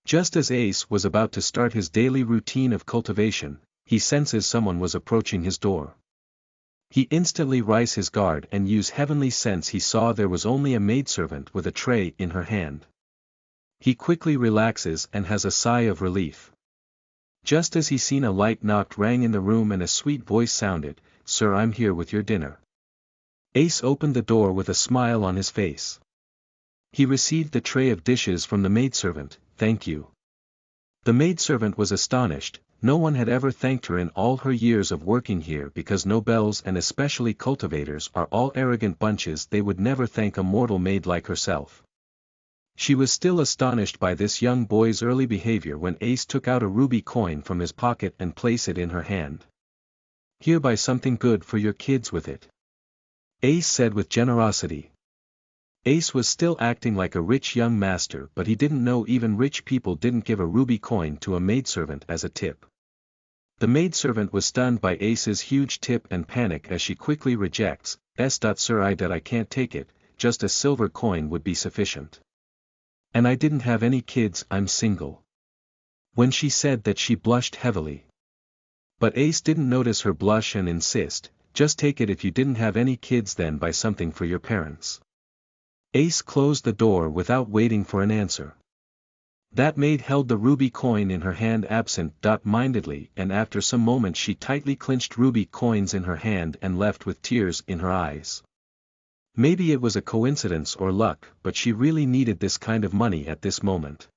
Just as Ace was about to start his daily routine of cultivation, he senses someone was approaching his door. He instantly raised his guard and used heavenly sense. He saw there was only a maidservant with a tray in her hand. He quickly relaxes and has a sigh of relief. Just as he seen, a light knock rang in the room and a sweet voice sounded, "Sir, I'm here with your dinner." Ace opened the door with a smile on his face. He received the tray of dishes from the maidservant. "Thank you." The maidservant was astonished. No one had ever thanked her in all her years of working here, because nobles and especially cultivators are all arrogant bunches. They would never thank a mortal maid like herself. She was still astonished by this young boy's early behavior when Ace took out a ruby coin from his pocket and placed it in her hand. "Here, buy something good for your kids with it," Ace said with generosity. Ace was still acting like a rich young master, but he didn't know even rich people didn't give a ruby coin to a maidservant as a tip. The maidservant was stunned by Ace's huge tip and panic as she quickly rejects, "Sir, I can't take it, just a silver coin would be sufficient. And I didn't have any kids, I'm single." When she said that, she blushed heavily. But Ace didn't notice her blush and insist, "Just take it. If you didn't have any kids, then buy something for your parents." Ace closed the door without waiting for an answer. That maid held the ruby coin in her hand absent-mindedly, and after some moments she tightly clinched ruby coins in her hand and left with tears in her eyes. Maybe it was a coincidence or luck, but she really needed this kind of money at this moment.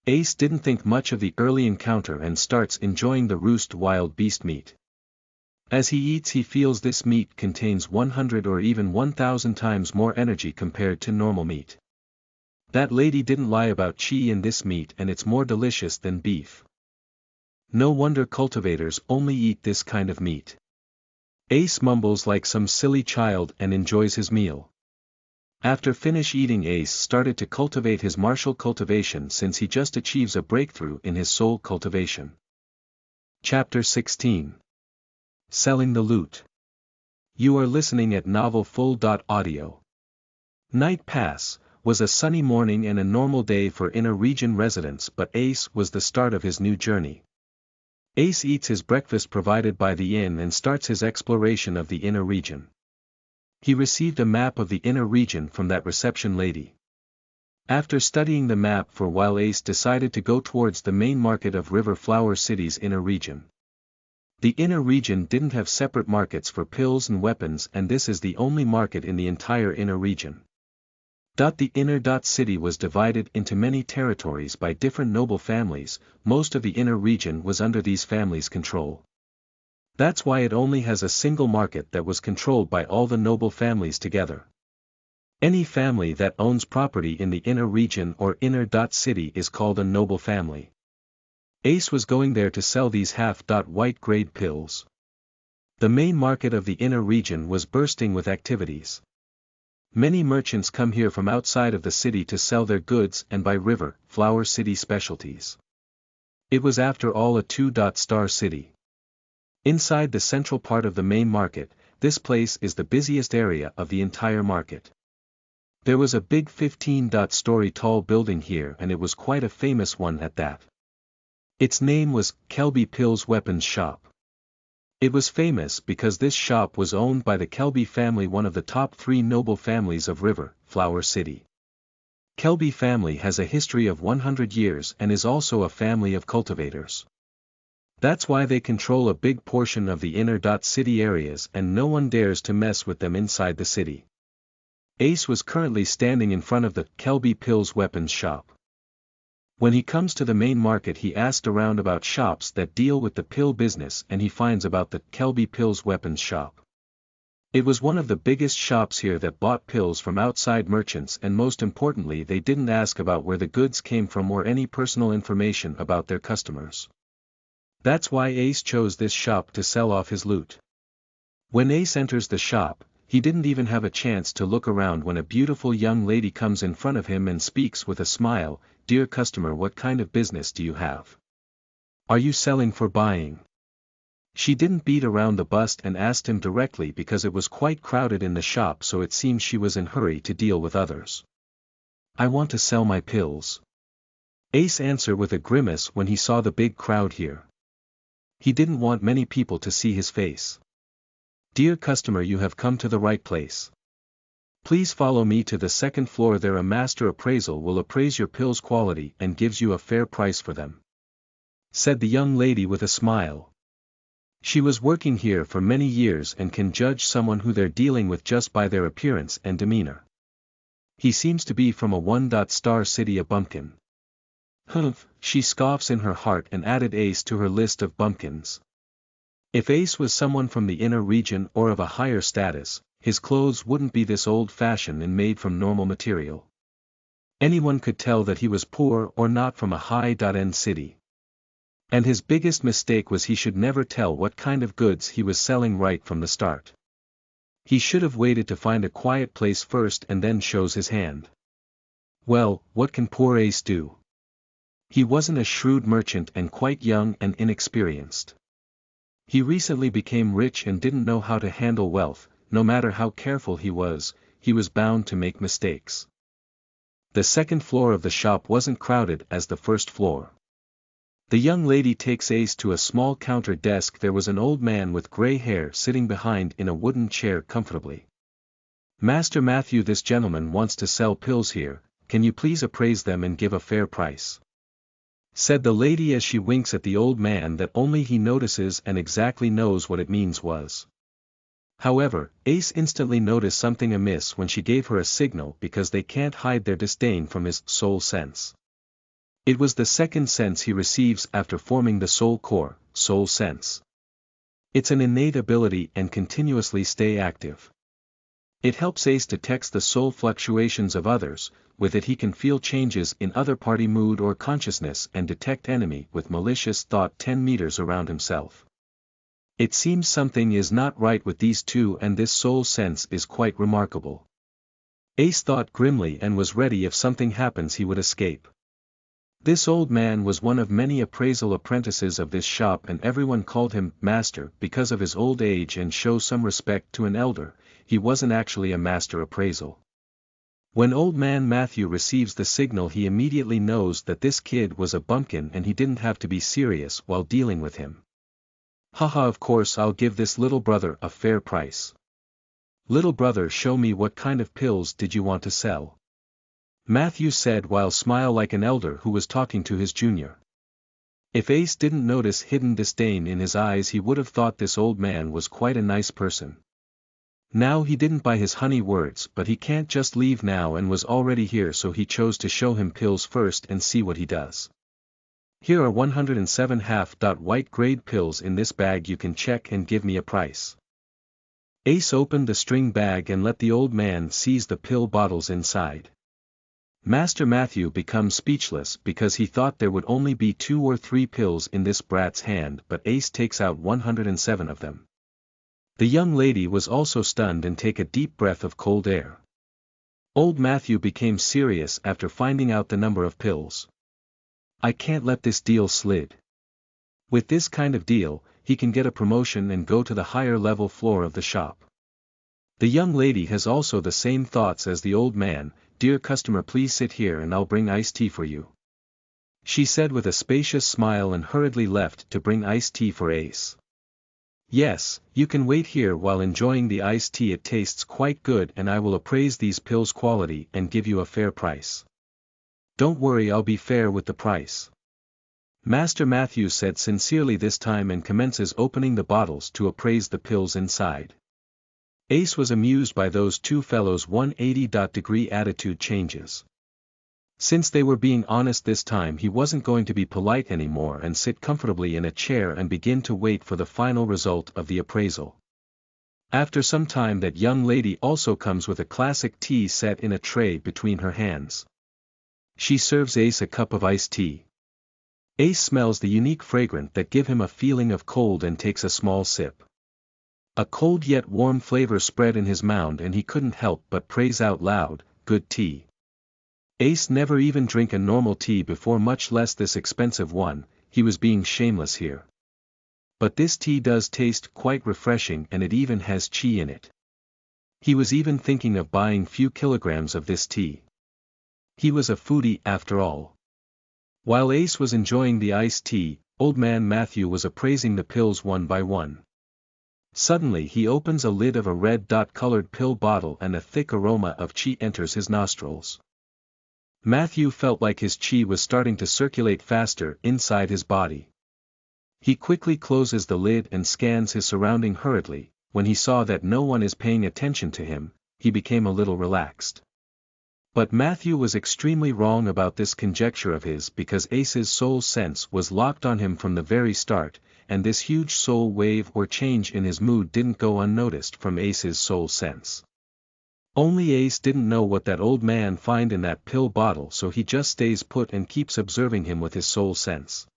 Ace didn't think much of the early encounter and starts enjoying the roast wild beast meat. As he eats, he feels this meat contains 100 or even 1,000 times more energy compared to normal meat. That lady didn't lie about chi in this meat, and it's more delicious than beef. No wonder cultivators only eat this kind of meat. Ace mumbles like some silly child and enjoys his meal. After finish eating, Ace started to cultivate his martial cultivation, since he just achieves a breakthrough in his soul cultivation. Chapter 16. Selling the loot. You are listening at NovelFull.audio. Night Pass was a sunny morning and a normal day for inner region residents, but Ace was the start of his new journey. Ace eats his breakfast provided by the inn and starts his exploration of the inner region. He received a map of the inner region from that reception lady. After studying the map for a while, Ace decided to go towards the main market of River Flower City's inner region. The inner region didn't have separate markets for pills and weapons, and this is the only market in the entire inner region. The inner city was divided into many territories by different noble families. Most of the inner region was under these families' control. That's why it only has a single market that was controlled by all the noble families together. Any family that owns property in the inner region or inner city is called a noble family. Ace was going there to sell these half-white grade pills. The main market of the inner region was bursting with activities. Many merchants come here from outside of the city to sell their goods and buy River Flower City specialties. It was after all a two-star city. Inside the central part of the main market, this place is the busiest area of the entire market. There was a big 15-story tall building here, and it was quite a famous one at that. Its name was Kelby Pills Weapons Shop. It was famous because this shop was owned by the Kelby family, one of the top 3 noble families of River Flower City. Kelby family has a history of 100 years and is also a family of cultivators. That's why they control a big portion of the inner city areas, and no one dares to mess with them inside the city. Ace was currently standing in front of the Kelby Pills Weapons Shop. When he comes to the main market he asked around about shops that deal with the pill business and he finds about the Kelby Pills Weapons Shop. It was one of the biggest shops here that bought pills from outside merchants, and most importantly they didn't ask about where the goods came from or any personal information about their customers. That's why Ace chose this shop to sell off his loot. When Ace enters the shop, he didn't even have a chance to look around when a beautiful young lady comes in front of him and speaks with a smile, "Dear customer, what kind of business do you have? Are you selling for buying?" She didn't beat around the bush and asked him directly because it was quite crowded in the shop, so it seems she was in a hurry to deal with others. "I want to sell my pills." Ace answered with a grimace when he saw the big crowd here. He didn't want many people to see his face. "Dear customer, you have come to the right place. Please follow me to the second floor, there a master appraisal will appraise your pills' quality and gives you a fair price for them," said the young lady with a smile. She was working here for many years and can judge someone who they're dealing with just by their appearance and demeanor. "He seems to be from a one-star city, a bumpkin." "Humph," she scoffs in her heart and added Ace to her list of bumpkins. If Ace was someone from the inner region or of a higher status, his clothes wouldn't be this old-fashioned and made from normal material. Anyone could tell that he was poor or not from a high-end city. And his biggest mistake was he should never tell what kind of goods he was selling right from the start. He should have waited to find a quiet place first and then shows his hand. Well, what can poor Ace do? He wasn't a shrewd merchant and quite young and inexperienced. He recently became rich and didn't know how to handle wealth. No matter how careful he was bound to make mistakes. The second floor of the shop wasn't crowded as the first floor. The young lady takes Ace to a small counter desk. There was an old man with gray hair sitting behind in a wooden chair comfortably. "Master Matthew, this gentleman wants to sell pills here, can you please appraise them and give a fair price?" said the lady as she winks at the old man that only he notices and exactly knows what it means was. However, Ace instantly noticed something amiss when she gave her a signal because they can't hide their disdain from his soul sense. It was the second sense he receives after forming the soul core, soul sense. It's an innate ability and continuously stay active. It helps Ace detect the soul fluctuations of others. With it he can feel changes in other party mood or consciousness and detect enemy with malicious thought 10 meters around himself. It seems something is not right with these two, and this soul sense is quite remarkable. Ace thought grimly and was ready if something happens he would escape. This old man was one of many appraisal apprentices of this shop, and everyone called him master because of his old age and show some respect to an elder. He wasn't actually a master appraisal. When old man Matthew receives the signal he immediately knows that this kid was a bumpkin and he didn't have to be serious while dealing with him. "Haha, of course I'll give this little brother a fair price. Little brother, show me what kind of pills did you want to sell?" Matthew said while smile like an elder who was talking to his junior. If Ace didn't notice hidden disdain in his eyes he would have thought this old man was quite a nice person. Now he didn't buy his honey words, but he can't just leave now and was already here, so he chose to show him pills first and see what he does. "Here are 107 half-white grade pills in this bag, you can check and give me a price." Ace opened the string bag and let the old man seize the pill bottles inside. Master Matthew becomes speechless because he thought there would only be 2 or 3 pills in this brat's hand, but Ace takes out 107 of them. The young lady was also stunned and take a deep breath of cold air. Old Matthew became serious after finding out the number of pills. "I can't let this deal slide. With this kind of deal, he can get a promotion and go to the higher level floor of the shop." The young lady has also the same thoughts as the old man. "Dear customer, please sit here and I'll bring iced tea for you," she said with a spacious smile and hurriedly left to bring iced tea for Ace. "Yes, you can wait here while enjoying the iced tea, it tastes quite good and I will appraise these pills' quality and give you a fair price. Don't worry, I'll be fair with the price," Master Matthew said sincerely this time and commences opening the bottles to appraise the pills inside. Ace was amused by those two fellows' 180-degree attitude changes. Since they were being honest this time, he wasn't going to be polite anymore and sit comfortably in a chair and begin to wait for the final result of the appraisal. After some time, that young lady also comes with a classic tea set in a tray between her hands. She serves Ace a cup of iced tea. Ace smells the unique fragrance that gives him a feeling of cold and takes a small sip. A cold yet warm flavor spread in his mouth and he couldn't help but praise out loud, "Good tea." Ace never even drank a normal tea before, much less this expensive one. He was being shameless here. But this tea does taste quite refreshing, and it even has chi in it. He was even thinking of buying few kilograms of this tea. He was a foodie after all. While Ace was enjoying the iced tea, Old Man Matthew was appraising the pills one by one. Suddenly he opens a lid of a red dot-colored pill bottle and a thick aroma of chi enters his nostrils. Matthew felt like his chi was starting to circulate faster inside his body. He quickly closes the lid and scans his surrounding hurriedly. When he saw that no one is paying attention to him, he became a little relaxed. But Matthew was extremely wrong about this conjecture of his, because Ace's soul sense was locked on him from the very start, and this huge soul wave or change in his mood didn't go unnoticed from Ace's soul sense. Only Ace didn't know what that old man find in that pill bottle, so he just stays put and keeps observing him with his soul sense.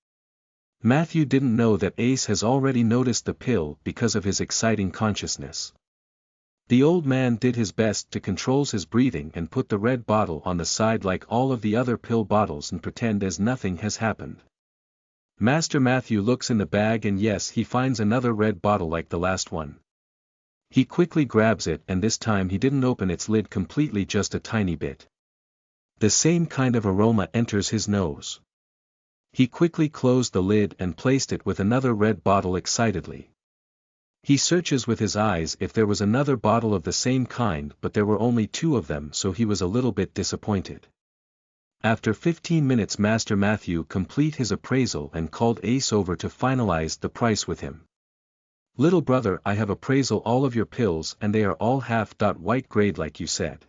Matthew didn't know that Ace has already noticed the pill because of his exciting consciousness. The old man did his best to control his breathing and put the red bottle on the side like all of the other pill bottles and pretend as nothing has happened. Master Matthew looks in the bag and yes, he finds another red bottle like the last one. He quickly grabs it, and this time he didn't open its lid completely, just a tiny bit. The same kind of aroma enters his nose. He quickly closed the lid and placed it with another red bottle excitedly. He searches with his eyes if there was another bottle of the same kind, but there were only 2 of them, so he was a little bit disappointed. After 15 minutes, Master Matthew complete his appraisal and called Ace over to finalize the price with him. "Little brother, I have appraisal all of your pills and they are all half-white grade like you said.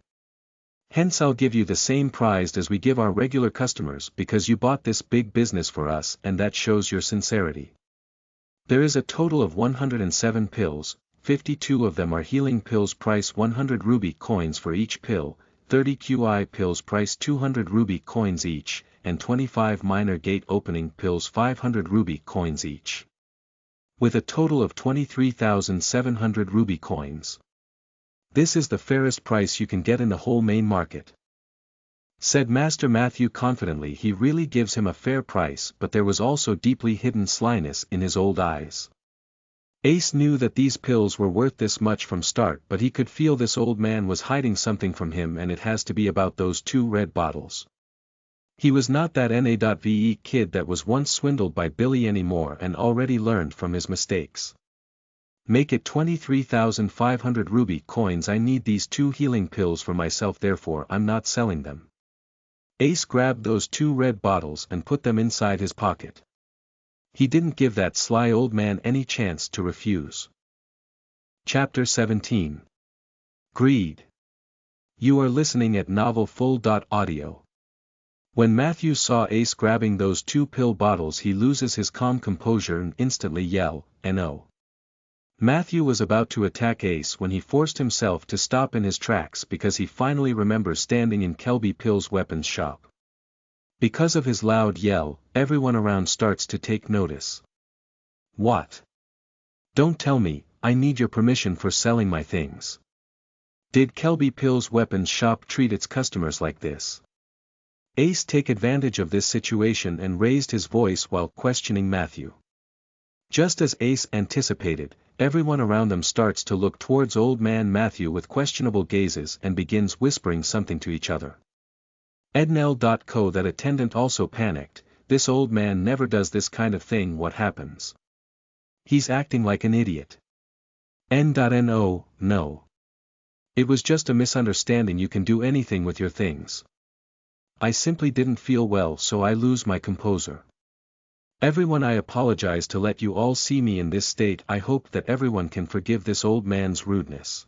Hence I'll give you the same price as we give our regular customers, because you bought this big business for us and that shows your sincerity. There is a total of 107 pills, 52 of them are healing pills, price 100 ruby coins for each pill, 30 QI pills price 200 ruby coins each, and 25 minor gate opening pills 500 ruby coins each. With a total of 23,700 ruby coins. This is the fairest price you can get in the whole main market," said Master Matthew confidently. He really gives him a fair price, but there was also deeply hidden slyness in his old eyes. Ace knew that these pills were worth this much from start, but he could feel this old man was hiding something from him, and it has to be about those 2 red bottles. He was not that NAVE kid that was once swindled by Billy anymore and already learned from his mistakes. "Make it 23,500 ruby coins. I need these 2 healing pills for myself, therefore I'm not selling them." Ace grabbed those 2 red bottles and put them inside his pocket. He didn't give that sly old man any chance to refuse. Chapter 17. Greed. You are listening at NovelFull.audio. When Matthew saw Ace grabbing those 2 pill bottles, he loses his calm composure and instantly yell, "No!" Matthew was about to attack Ace when he forced himself to stop in his tracks, because he finally remembers standing in Kelby Pill's weapons shop. Because of his loud yell, everyone around starts to take notice. "What? Don't tell me, I need your permission for selling my things. Did Kelby Pill's weapons shop treat its customers like this?" Ace took advantage of this situation and raised his voice while questioning Matthew. Just as Ace anticipated, everyone around them starts to look towards old man Matthew with questionable gazes and begins whispering something to each other. Ednell.co. That attendant also panicked. "This old man never does this kind of thing. What happens? He's acting like an idiot." N.no, no. It was just a misunderstanding. You can do anything with your things. I simply didn't feel well, so I lose my composure. Everyone, I apologize to let you all see me in this state. I hope that everyone can forgive this old man's rudeness.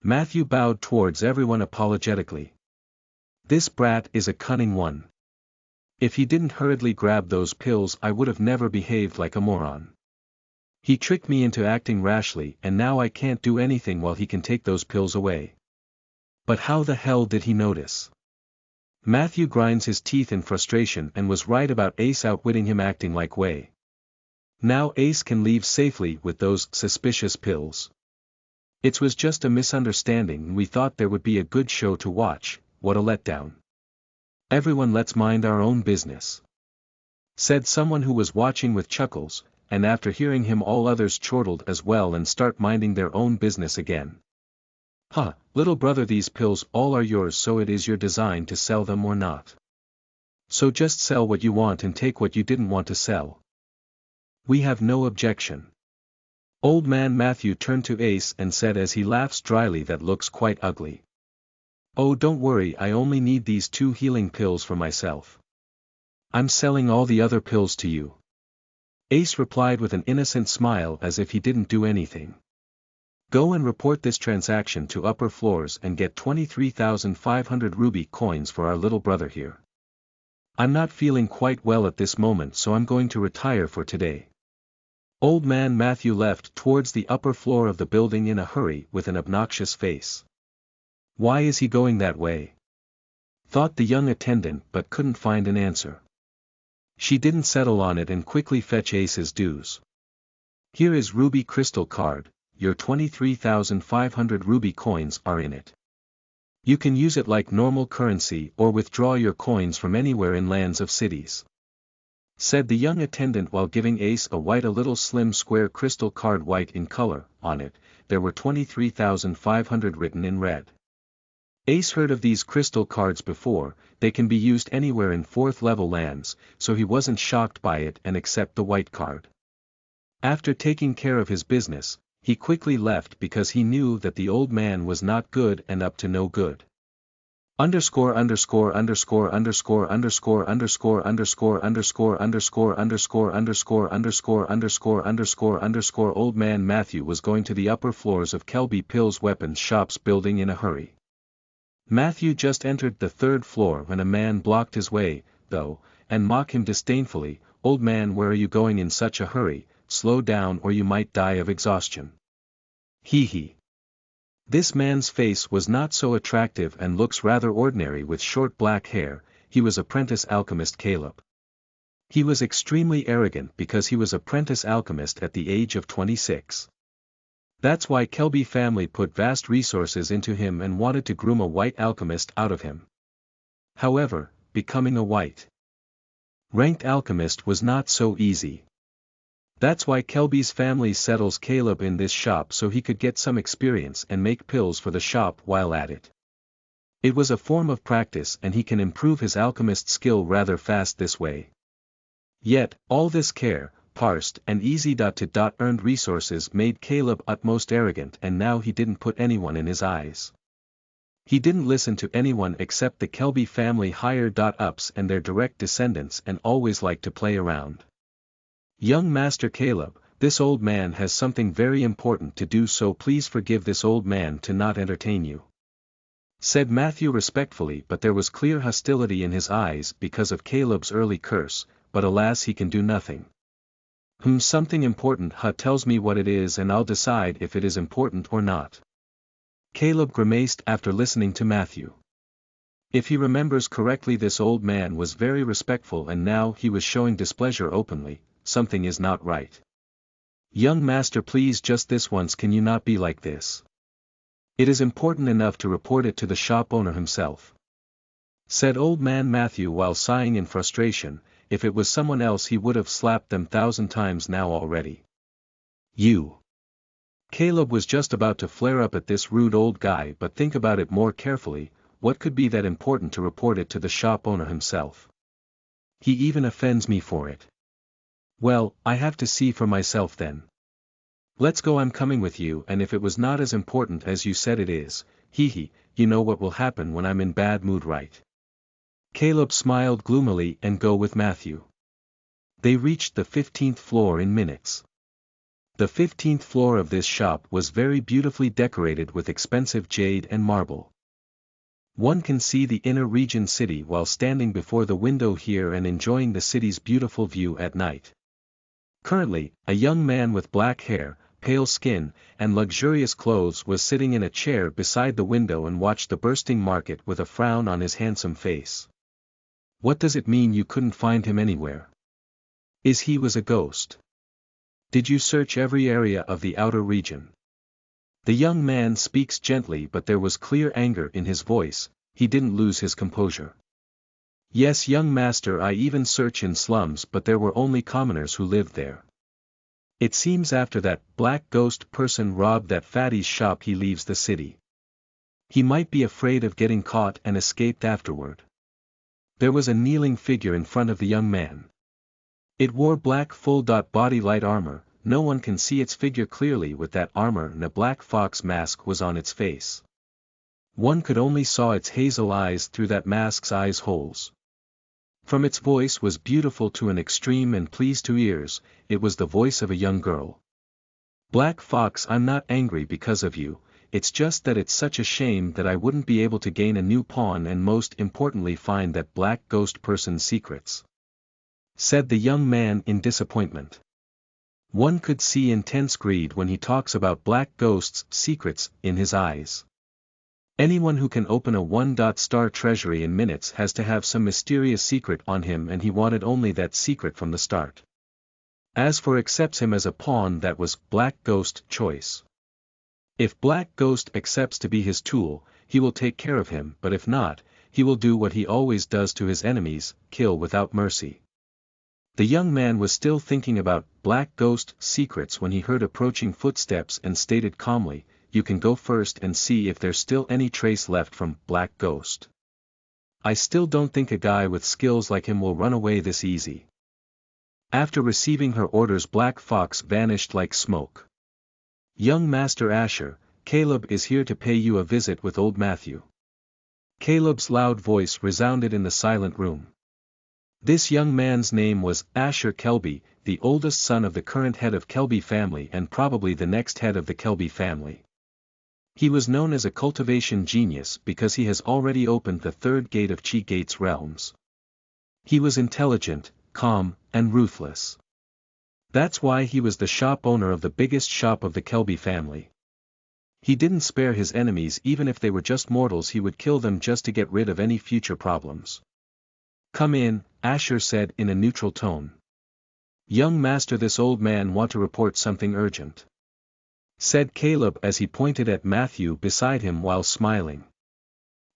Matthew bowed towards everyone apologetically. This brat is a cunning one. If he didn't hurriedly grab those pills I would have never behaved like a moron. He tricked me into acting rashly and now I can't do anything while he can take those pills away. But how the hell did he notice? Matthew grinds his teeth in frustration and was right about Ace outwitting him acting like way. Now Ace can leave safely with those suspicious pills. It was just a misunderstanding and we thought there would be a good show to watch. What a letdown. Everyone let's mind our own business, said someone who was watching with chuckles, and after hearing him all others chortled as well and start minding their own business again. Huh, little brother, these pills all are yours, so it is your design to sell them or not. So just sell what you want and take what you didn't want to sell. We have no objection. Old man Matthew turned to Ace and said as he laughs dryly, that looks quite ugly. Oh, don't worry, I only need these 2 healing pills for myself. I'm selling all the other pills to you. Ace replied with an innocent smile as if he didn't do anything. Go and report this transaction to upper floors and get 23,500 ruby coins for our little brother here. I'm not feeling quite well at this moment, so I'm going to retire for today. Old man Matthew left towards the upper floor of the building in a hurry with an obnoxious face. Why is he going that way? Thought the young attendant, but couldn't find an answer. She didn't settle on it and quickly fetch Ace's dues. Here is ruby crystal card, your 23,500 ruby coins are in it. You can use it like normal currency or withdraw your coins from anywhere in lands of cities, said the young attendant while giving Ace a little slim square crystal card, white in color. On it, there were 23,500 written in red. Ace heard of these crystal cards before, they can be used anywhere in 4th level lands, so he wasn't shocked by it and accepted the white card. After taking care of his business, he quickly left because he knew that the old man was not good and up to no good. Underscore underscore underscore underscore underscore underscore underscore underscore underscore underscore underscore underscore underscore underscore underscore Old man Matthew was going to the upper floors of Kelby Pills weapons shops building in a hurry. Matthew just entered the 3rd floor when a man blocked his way, though, and mocked him disdainfully. Old man, where are you going in such a hurry? Slow down or you might die of exhaustion. Hee hee. This man's face was not so attractive and looks rather ordinary with short black hair. He was apprentice alchemist Caleb. He was extremely arrogant because he was apprentice alchemist at the age of 26. That's why Kelby family put vast resources into him and wanted to groom a white alchemist out of him. However, becoming a white ranked alchemist was not so easy. That's why Kelby's family settles Caleb in this shop so he could get some experience and make pills for the shop while at it. It was a form of practice and he can improve his alchemist skill rather fast this way. Yet, all this care, parsed and easy to earned resources made Caleb utmost arrogant, and now he didn't put anyone in his eyes. He didn't listen to anyone except the Kelby family higher ups and their direct descendants, and always liked to play around. Young Master Caleb, this old man has something very important to do, so please forgive this old man to not entertain you, said Matthew respectfully, but there was clear hostility in his eyes because of Caleb's early curse, but alas, he can do nothing. Something important. Tells me what it is and I'll decide if it is important or not. Caleb grimaced after listening to Matthew. If he remembers correctly, this old man was very respectful and now he was showing displeasure openly. Something is not right. Young master, please, just this once, can you not be like this? It is important enough to report it to the shop owner himself, said old man Matthew while sighing in frustration. If it was someone else he would have slapped them 1,000 times now already. You. Caleb was just about to flare up at this rude old guy, but think about it more carefully. What could be that important to report it to the shop owner himself? He even offends me for it. Well, I have to see for myself then. Let's go, I'm coming with you, and if it was not as important as you said it is, hee, you know what will happen when I'm in bad mood, right? Caleb smiled gloomily and go with Matthew. They reached the 15th floor in minutes. The 15th floor of this shop was very beautifully decorated with expensive jade and marble. One can see the inner region city while standing before the window here and enjoying the city's beautiful view at night. Currently, a young man with black hair, pale skin, and luxurious clothes was sitting in a chair beside the window and watched the bursting market with a frown on his handsome face. What does it mean you couldn't find him anywhere? Is he was a ghost? Did you search every area of the outer region? The young man speaks gently, but there was clear anger in his voice. He didn't lose his composure. Yes, young master, I even searched in slums, but there were only commoners who lived there. It seems after that black ghost person robbed that fatty's shop he leaves the city. He might be afraid of getting caught and escaped afterward. There was a kneeling figure in front of the young man. It wore black full-body light armor. No one can see its figure clearly with that armor, and a black fox mask was on its face. One could only saw its hazel eyes through that mask's eyes holes. From its voice was beautiful to an extreme and pleased to ears. It was the voice of a young girl. Black Fox, I'm not angry because of you, it's just that it's such a shame that I wouldn't be able to gain a new pawn and most importantly find that black ghost person's secrets," said the young man in disappointment. One could see intense greed when he talks about black ghost's secrets in his eyes. Anyone who can open a one-star treasury in minutes has to have some mysterious secret on him, and he wanted only that secret from the start. As for accepts him as a pawn, that was Black Ghost choice. If Black Ghost accepts to be his tool, he will take care of him, but if not, he will do what he always does to his enemies, kill without mercy. The young man was still thinking about Black Ghost secrets when he heard approaching footsteps and stated calmly, "You can go first and see if there's still any trace left from Black Ghost. I still don't think a guy with skills like him will run away this easy." After receiving her orders, Black Fox vanished like smoke. "Young Master Asher, Caleb is here to pay you a visit with old Matthew." Caleb's loud voice resounded in the silent room. This young man's name was Asher Kelby, the oldest son of the current head of Kelby family and probably the next head of the Kelby family. He was known as a cultivation genius because he has already opened the third gate of Chi Gates realms. He was intelligent, calm, and ruthless. That's why he was the shop owner of the biggest shop of the Kelby family. He didn't spare his enemies. Even if they were just mortals, he would kill them just to get rid of any future problems. "Come in," Asher said in a neutral tone. "Young master, this old man want to report something urgent," said Caleb as he pointed at Matthew beside him while smiling.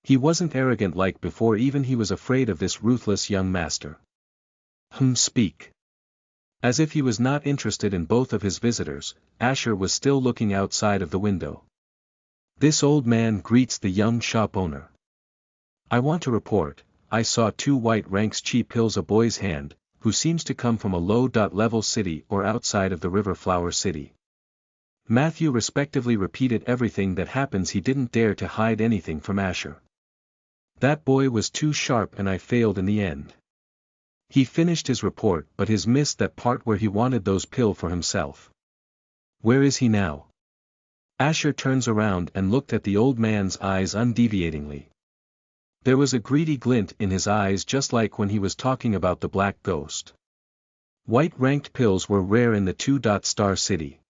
He wasn't arrogant like before, even he was afraid of this ruthless young master. Speak." As if he was not interested in both of his visitors, Asher was still looking outside of the window. This old man greets the young shop owner. "I want to report, I saw 2 white ranks Chi pills a boy's hand, who seems to come from a low-level city or outside of the River Flower City." Matthew respectively repeated everything that happens. He didn't dare to hide anything from Asher. "That boy was too sharp and I failed in the end." He finished his report, but his missed that part where he wanted those pills for himself. "Where is he now?" Asher turns around and looked at the old man's eyes undeviatingly. There was a greedy glint in his eyes, just like when he was talking about the Black Ghost. White-ranked pills were rare in the 2-star city.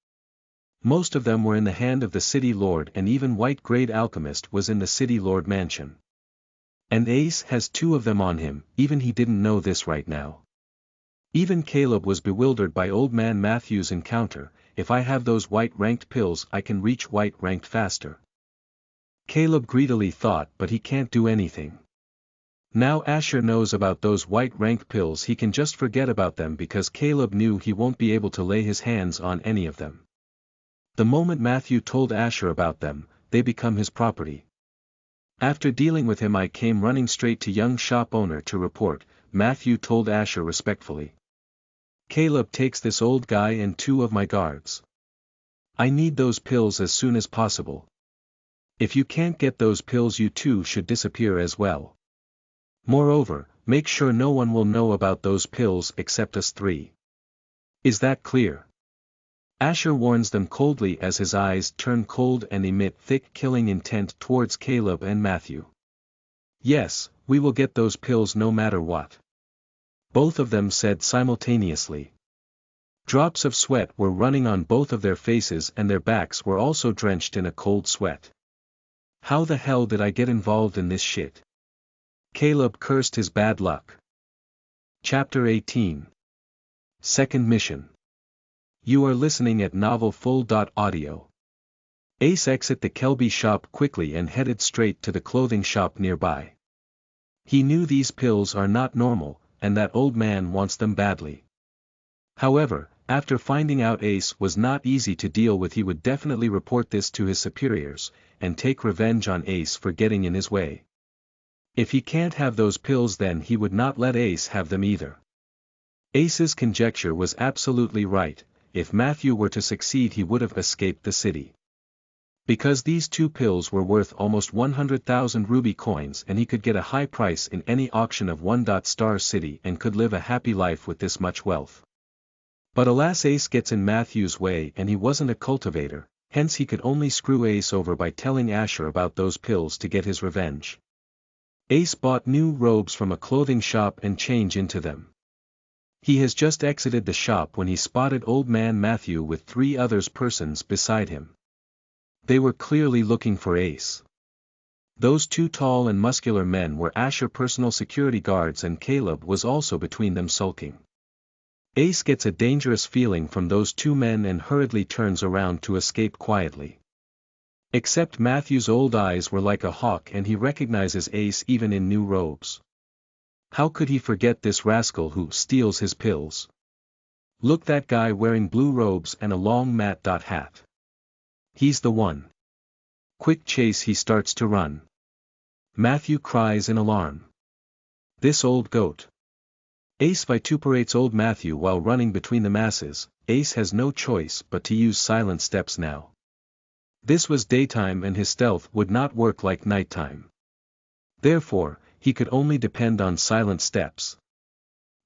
Most of them were in the hand of the city lord, and even white-grade alchemist was in the city lord mansion. And Ace has 2 of them on him. Even he didn't know this right now. Even Caleb was bewildered by old man Matthew's encounter. "If I have those white-ranked pills, I can reach white-ranked faster." Caleb greedily thought, but he can't do anything. Now Asher knows about those white-ranked pills, he can just forget about them because Caleb knew he won't be able to lay his hands on any of them. The moment Matthew told Asher about them, they become his property. "After dealing with him, I came running straight to young shop owner to report," Matthew told Asher respectfully. "Caleb takes this old guy and 2 of my guards. I need those pills as soon as possible. If you can't get those pills, you 2 should disappear as well. Moreover, make sure no one will know about those pills except us 3. Is that clear?" Asher warns them coldly as his eyes turn cold and emit thick killing intent towards Caleb and Matthew. Yes, we will get those pills no matter what. Both of them said simultaneously. Drops of sweat were running on both of their faces and their backs were also drenched in a cold sweat. How the hell did I get involved in this shit? Caleb cursed his bad luck. Chapter 18. Second Mission. You are listening at novelfull.audio. Ace exited the Kelby shop quickly and headed straight to the clothing shop nearby. He knew these pills are not normal, and that old man wants them badly. However, after finding out Ace was not easy to deal with, he would definitely report this to his superiors, and take revenge on Ace for getting in his way. If he can't have those pills, then he would not let Ace have them either. Ace's conjecture was absolutely right. If Matthew were to succeed, he would have escaped the city. Because these two pills were worth almost 100,000 ruby coins and he could get a high price in any auction of Star City and could live a happy life with this much wealth. But alas, Ace gets in Matthew's way and he wasn't a cultivator, hence he could only screw Ace over by telling Asher about those pills to get his revenge. Ace bought new robes from a clothing shop and changed into them. He has just exited the shop when he spotted old man Matthew with 3 other persons beside him. They were clearly looking for Ace. Those 2 tall and muscular men were Asher personal security guards, and Caleb was also between them sulking. Ace gets a dangerous feeling from those 2 men and hurriedly turns around to escape quietly. Except Matthew's old eyes were like a hawk and he recognizes Ace even in new robes. How could he forget this rascal who steals his pills? Look, that guy wearing blue robes and a long mat hat. He's the one. Quick chase, he starts to run. Matthew cries in alarm. This old goat. Ace vituperates old Matthew while running between the masses. Ace has no choice but to use silent steps now. This was daytime and his stealth would not work like nighttime. Therefore, he could only depend on silent steps.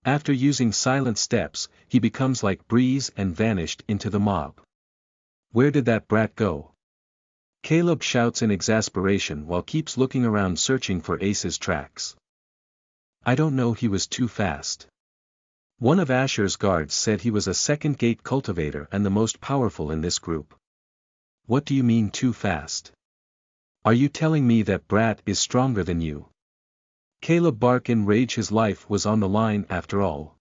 After using silent steps, he becomes like breeze and vanished into the mob. Where did that brat go? Caleb shouts in exasperation while keeps looking around searching for Ace's tracks. I don't know, he was too fast. One of Asher's guards said he was a second gate cultivator and the most powerful in this group. What do you mean too fast? Are you telling me that brat is stronger than you? Caleb barked in rage. His life was on the line after all.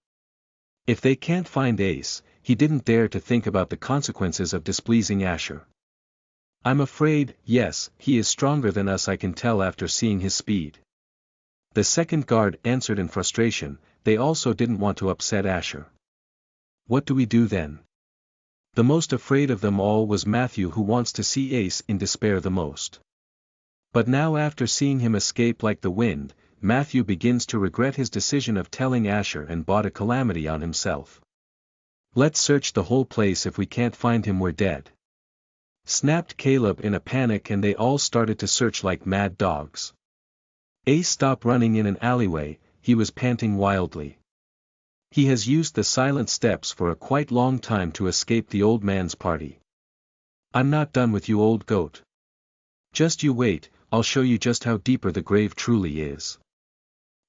If they can't find Ace, he didn't dare to think about the consequences of displeasing Asher. I'm afraid, yes, he is stronger than us, I can tell after seeing his speed. The second guard answered in frustration. They also didn't want to upset Asher. What do we do then? The most afraid of them all was Matthew, who wants to see Ace in despair the most. But now, after seeing him escape like the wind, Matthew begins to regret his decision of telling Asher and brought a calamity on himself. Let's search the whole place. If we can't find him, we're dead. Snapped Caleb in a panic, and they all started to search like mad dogs. Ace stopped running in an alleyway. He was panting wildly. He has used the silent steps for a quite long time to escape the old man's party. I'm not done with you, old goat. Just you wait, I'll show you just how deeper the grave truly is.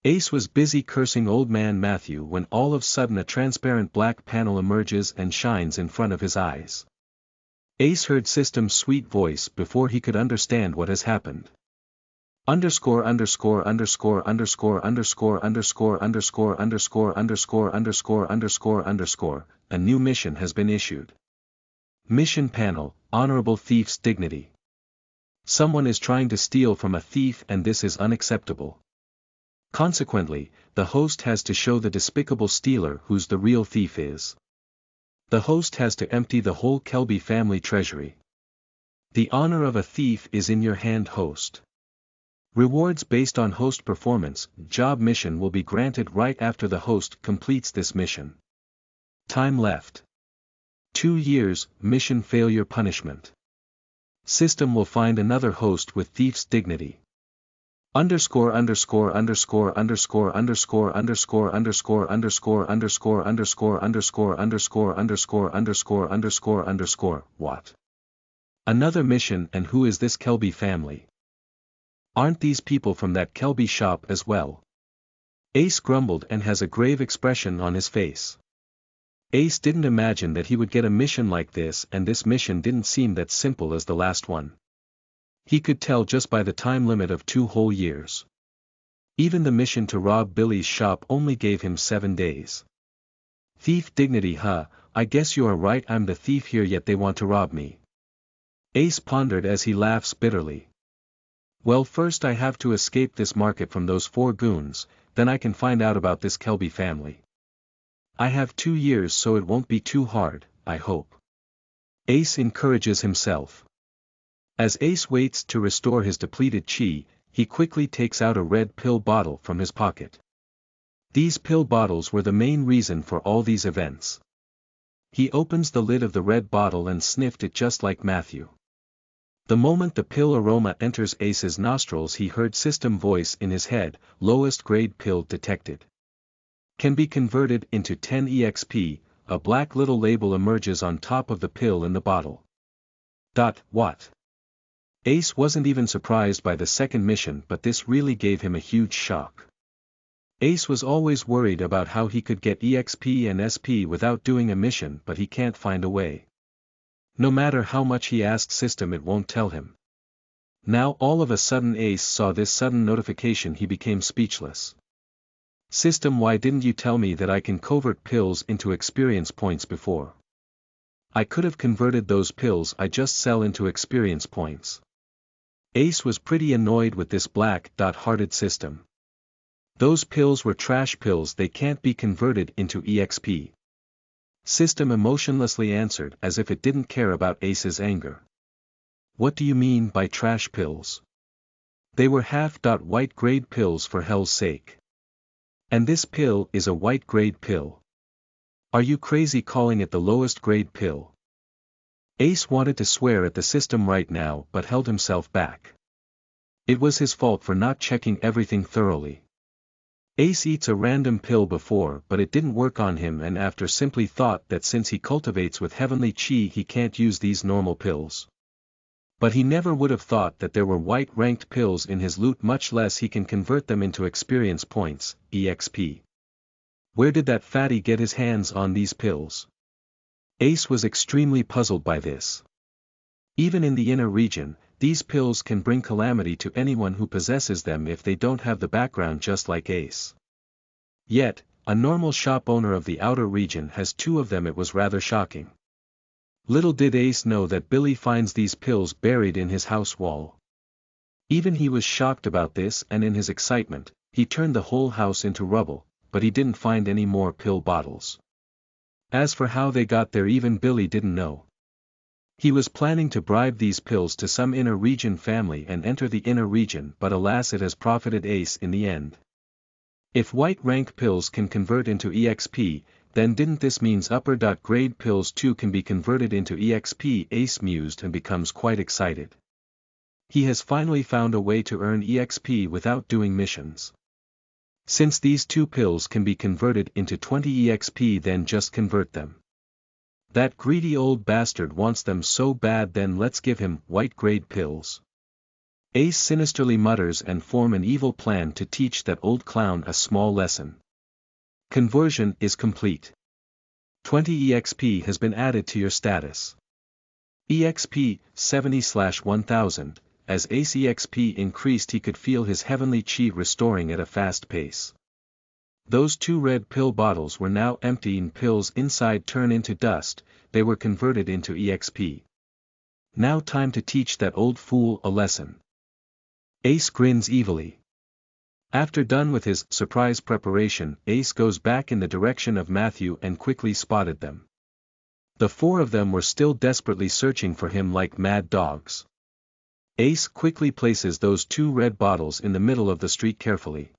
Ace was busy cursing old man Matthew when all of a sudden a transparent black panel emerges and shines in front of his eyes. Ace heard System's sweet voice before he could understand what has happened. Underscore underscore underscore underscore underscore underscore underscore underscore underscore underscore underscore underscore, a new mission has been issued. Mission panel, Honorable Thief's Dignity. Someone is trying to steal from a thief and this is unacceptable. Consequently, the host has to show the despicable stealer who's the real thief is. The host has to empty the whole Kelby family treasury. The honor of a thief is in your hand, host. Rewards based on host performance. Job mission will be granted right after the host completes this mission. Time left: 2 years. Mission failure punishment. System will find another host with thief's dignity. Underscore underscore underscore underscore underscore underscore underscore underscore underscore underscore underscore underscore underscore underscore underscore underscore. What? Another mission, and who is this Kelby family? Aren't these people from that Kelby shop as well? Ace grumbled and has a grave expression on his face. Ace didn't imagine that he would get a mission like this, and this mission didn't seem that simple as the last one. He could tell just by the time limit of 2 whole years. Even the mission to rob Billy's shop only gave him 7 days. Thief dignity, huh? I guess you are right, I'm the thief here, yet they want to rob me. Ace pondered as he laughs bitterly. Well, first I have to escape this market from those 4 goons, then I can find out about this Kelby family. I have 2 years, so it won't be too hard, I hope. Ace encourages himself. As Ace waits to restore his depleted chi, he quickly takes out a red pill bottle from his pocket. These pill bottles were the main reason for all these events. He opens the lid of the red bottle and sniffed it just like Matthew. The moment the pill aroma enters Ace's nostrils, he heard system voice in his head, lowest grade pill detected. Can be converted into 10 EXP, a black little label emerges on top of the pill in the bottle. What? Ace wasn't even surprised by the second mission, but this really gave him a huge shock. Ace was always worried about how he could get EXP and SP without doing a mission, but he can't find a way. No matter how much he asks system, it won't tell him. Now all of a sudden Ace saw this sudden notification, he became speechless. System, why didn't you tell me that I can convert pills into experience points before? I could have converted those pills I just sell into experience points. Ace was pretty annoyed with this black-hearted system. Those pills were trash pills, they can't be converted into EXP. System emotionlessly answered as if it didn't care about Ace's anger. What do you mean by trash pills? They were half-white grade pills, for hell's sake. And this pill is a white grade pill. Are you crazy calling it the lowest grade pill? Ace wanted to swear at the system right now but held himself back. It was his fault for not checking everything thoroughly. Ace eats a random pill before, but it didn't work on him, and after simply thought that since he cultivates with heavenly chi he can't use these normal pills. But he never would have thought that there were white ranked pills in his loot, much less he can convert them into experience points, EXP. Where did that fatty get his hands on these pills? Ace was extremely puzzled by this. Even in the inner region, these pills can bring calamity to anyone who possesses them if they don't have the background just like Ace. Yet, a normal shop owner of the outer region has 2 of them. It was rather shocking. Little did Ace know that Billy finds these pills buried in his house wall. Even he was shocked about this, and in his excitement, he turned the whole house into rubble, but he didn't find any more pill bottles. As for how they got there, even Billy didn't know. He was planning to bribe these pills to some inner region family and enter the inner region, but alas, it has profited Ace in the end. If white rank pills can convert into EXP, then didn't this means upper grade pills too can be converted into EXP? Ace mused and becomes quite excited. He has finally found a way to earn EXP without doing missions. Since these 2 pills can be converted into 20 EXP, then just convert them. That greedy old bastard wants them so bad, then let's give him white grade pills. Ace sinisterly mutters and form an evil plan to teach that old clown a small lesson. Conversion is complete. 20 EXP has been added to your status. EXP 70/1000. As Ace EXP increased, he could feel his heavenly chi restoring at a fast pace. Those 2 red pill bottles were now empty, and pills inside turn into dust. They were converted into EXP. Now time to teach that old fool a lesson. Ace grins evilly. After done with his surprise preparation, Ace goes back in the direction of Matthew and quickly spotted them. The 4 of them were still desperately searching for him like mad dogs. Ace quickly places those 2 red bottles in the middle of the street carefully.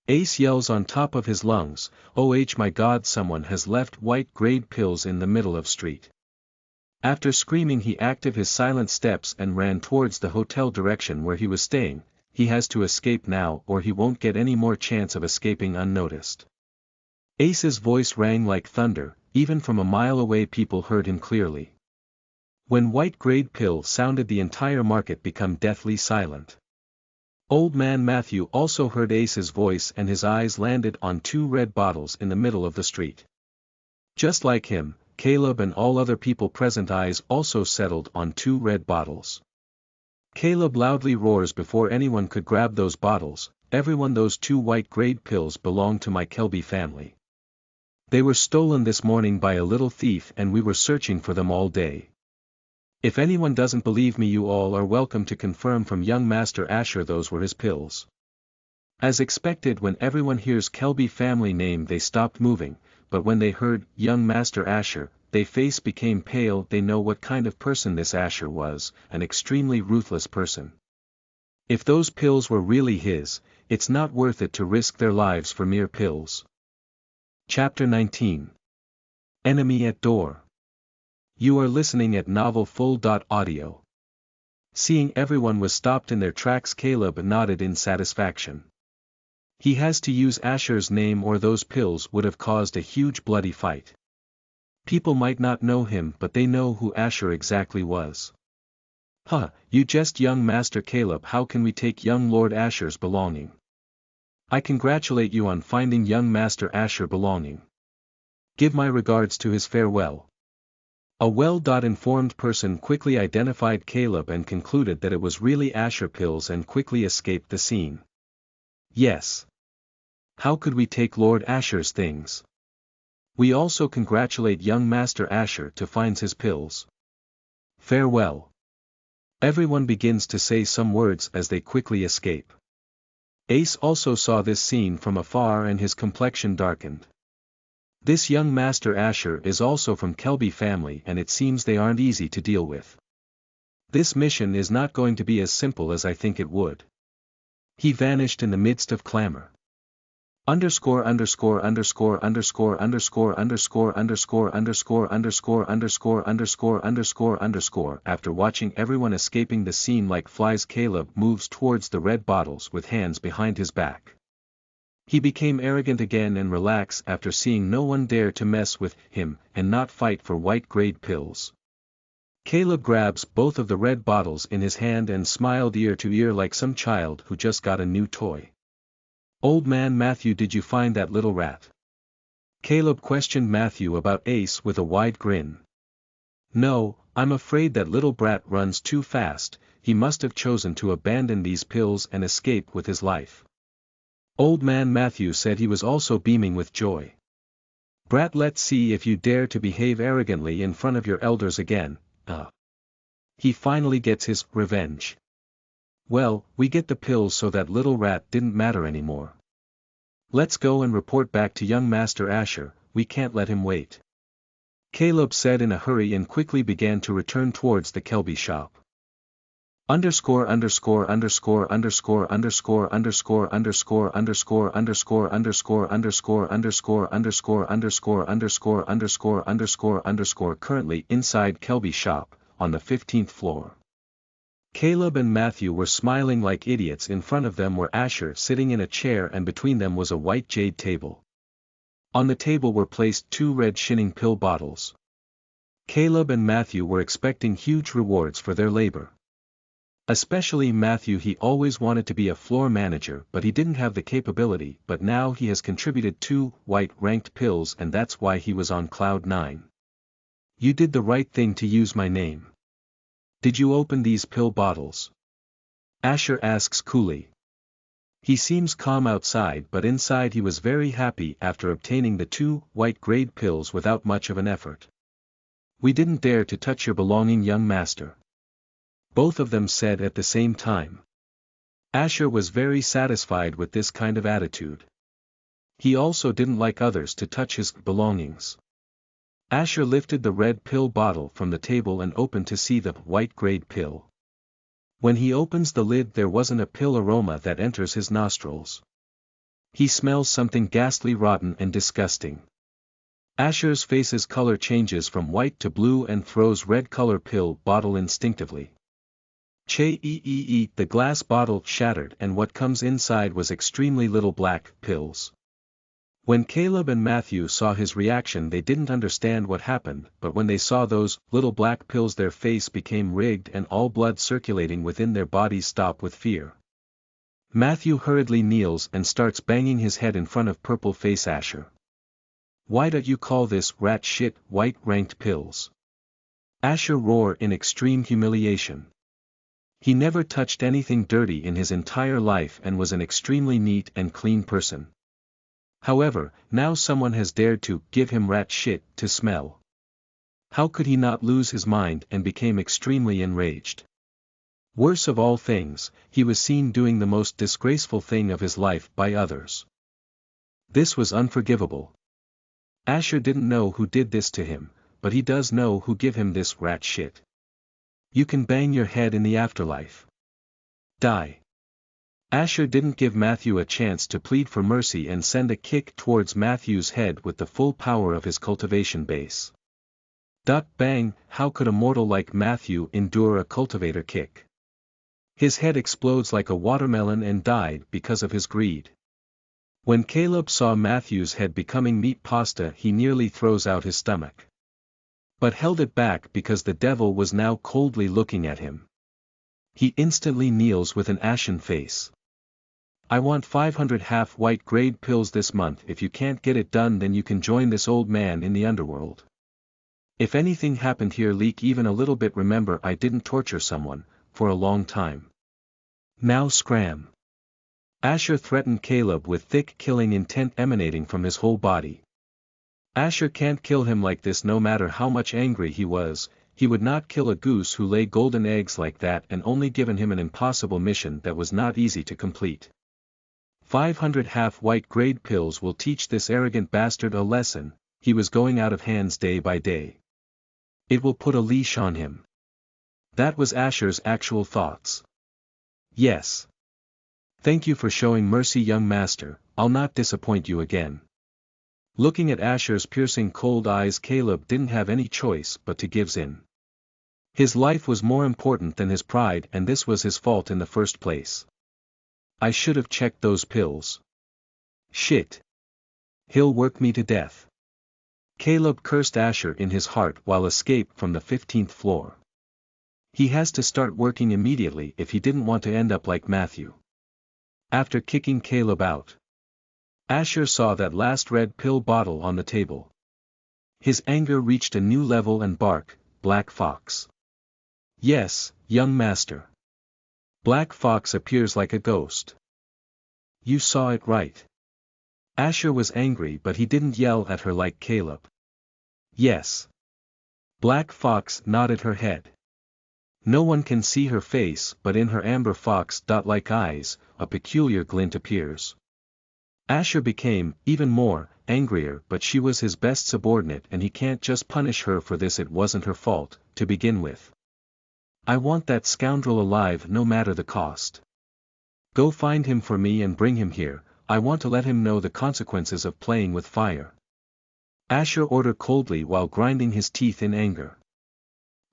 Ace yells on top of his lungs, "Oh my God, someone has left white grade pills in the middle of street." After screaming, he activated his silent steps and ran towards the hotel direction where he was staying. He has to escape now or he won't get any more chance of escaping unnoticed. Ace's voice rang like thunder, even from a mile away people heard him clearly. When white grade pill sounded, the entire market became deathly silent. Old Man Matthew also heard Ace's voice and his eyes landed on two red bottles in the middle of the street. Just like him, Caleb and all other people present eyes also settled on two red bottles. Caleb loudly roars before anyone could grab those bottles, "Everyone, those two white grade pills belong to my Kelby family. They were stolen this morning by a little thief and we were searching for them all day. If anyone doesn't believe me, you all are welcome to confirm from young Master Asher those were his pills." As expected, when everyone hears Kelby family name they stopped moving, but when they heard young Master Asher, their face became pale. They know what kind of person this Asher was, an extremely ruthless person. If those pills were really his, it's not worth it to risk their lives for mere pills. Chapter 19. Enemy at Door. You are listening at NovelFull.audio. Seeing everyone was stopped in their tracks, Caleb nodded in satisfaction. He has to use Asher's name or those pills would have caused a huge bloody fight. People might not know him, but they know who Asher exactly was. "Huh, you just young Master Caleb, how can we take young Lord Asher's belonging?" "I congratulate you on finding young Master Asher belonging. Give my regards to his farewell." A well-informed person quickly identified Caleb and concluded that it was really Asher pills and quickly escaped the scene. "Yes. How could we take Lord Asher's things? We also congratulate young Master Asher to find his pills. Farewell." Everyone begins to say some words as they quickly escape. Ace also saw this scene from afar and his complexion darkened. This young Master Asher is also from Kelby family and it seems they aren't easy to deal with. This mission is not going to be as simple as I think it would. He vanished in the midst of clamor. Underscore underscore underscore underscore underscore underscore underscore underscore underscore underscore underscore underscore underscore. After watching everyone escaping the scene like flies, Caleb moves towards the red bottles with hands behind his back. He became arrogant again and relaxed after seeing no one dare to mess with him and not fight for white grade pills. Caleb grabs both of the red bottles in his hand and smiled ear to ear like some child who just got a new toy. "Old Man Matthew, did you find that little rat?" Caleb questioned Matthew about Ace with a wide grin. "No, I'm afraid that little brat runs too fast. He must have chosen to abandon these pills and escape with his life." Old Man Matthew said he was also beaming with joy. "Brat, let's see if you dare to behave arrogantly in front of your elders again. He finally gets his revenge. Well, we get the pills so that little rat didn't matter anymore. Let's go and report back to young Master Asher, we can't let him wait." Caleb said in a hurry and quickly began to return towards the Kelby shop. Underscore underscore underscore underscore underscore underscore underscore underscore underscore underscore underscore underscore underscore underscore underscore underscore underscore underscore. Currently inside Kelby shop, on the 15th floor. Caleb and Matthew were smiling like idiots. In front of them were Asher sitting in a chair and between them was a white jade table. On the table were placed two red shinning pill bottles. Caleb and Matthew were expecting huge rewards for their labor. Especially Matthew, he always wanted to be a floor manager but he didn't have the capability, but now he has contributed 2 white ranked pills and that's why he was on cloud 9. "You did the right thing to use my name. Did you open these pill bottles?" Asher asks coolly. He seems calm outside but inside he was very happy after obtaining the 2 white grade pills without much of an effort. "We didn't dare to touch your belonging, young master," both of them said at the same time. Asher was very satisfied with this kind of attitude. He also didn't like others to touch his belongings. Asher lifted the red pill bottle from the table and opened to see the white grade pill. When he opens the lid there wasn't a pill aroma that enters his nostrils. He smells something ghastly, rotten and disgusting. Asher's face's color changes from white to blue and throws red color pill bottle instinctively. The glass bottle shattered and what comes inside was extremely little black pills. When Caleb and Matthew saw his reaction they didn't understand what happened, but when they saw those little black pills their face became rigged and all blood circulating within their bodies stopped with fear. Matthew hurriedly kneels and starts banging his head in front of purple face Asher. Why don't you call this rat shit white ranked pills? Asher roared in extreme humiliation. He never touched anything dirty in his entire life and was an extremely neat and clean person. However, now someone has dared to give him rat shit to smell. How could he not lose his mind and became extremely enraged? Worst of all things, he was seen doing the most disgraceful thing of his life by others. This was unforgivable. Asher didn't know who did this to him, but he does know who give him this rat shit. You can bang your head in the afterlife. Die. Asher didn't give Matthew a chance to plead for mercy and send a kick towards Matthew's head with the full power of his cultivation base. Bang, how could a mortal like Matthew endure a cultivator kick? His head explodes like a watermelon and died because of his greed. When Caleb saw Matthew's head becoming meat pasta, he nearly throws out his stomach. But held it back because the devil was now coldly looking at him. He instantly kneels with an ashen face. I want 500 half-white grade pills this month. If you can't get it done, then you can join this old man in the underworld. If anything happened here leak even a little bit, remember I didn't torture someone, for a long time. Now scram. Asher threatened Caleb with thick killing intent emanating from his whole body. Asher can't kill him like this no matter how much angry he was. He would not kill a goose who lay golden eggs like that and only given him an impossible mission that was not easy to complete. 500 half-white grade pills will teach this arrogant bastard a lesson. He was going out of hands day by day. It will put a leash on him. That was Asher's actual thoughts. Yes. Thank you for showing mercy, young master, I'll not disappoint you again. Looking at Asher's piercing cold eyes, Caleb didn't have any choice but to give in. His life was more important than his pride, and this was his fault in the first place. I should have checked those pills. Shit. He'll work me to death. Caleb cursed Asher in his heart while escaped from the 15th floor. He has to start working immediately if he didn't want to end up like Matthew. After kicking Caleb out, Asher saw that last red pill bottle on the table. His anger reached a new level and barked, Black Fox. Yes, young master. Black Fox appears like a ghost. You saw it right. Asher was angry, but he didn't yell at her like Caleb. Yes. Black Fox nodded her head. No one can see her face, but in her amber fox-like eyes, a peculiar glint appears. Asher became, even more, angrier, but she was his best subordinate and he can't just punish her for this. It wasn't her fault, to begin with. I want that scoundrel alive no matter the cost. Go find him for me and bring him here. I want to let him know the consequences of playing with fire. Asher ordered coldly while grinding his teeth in anger.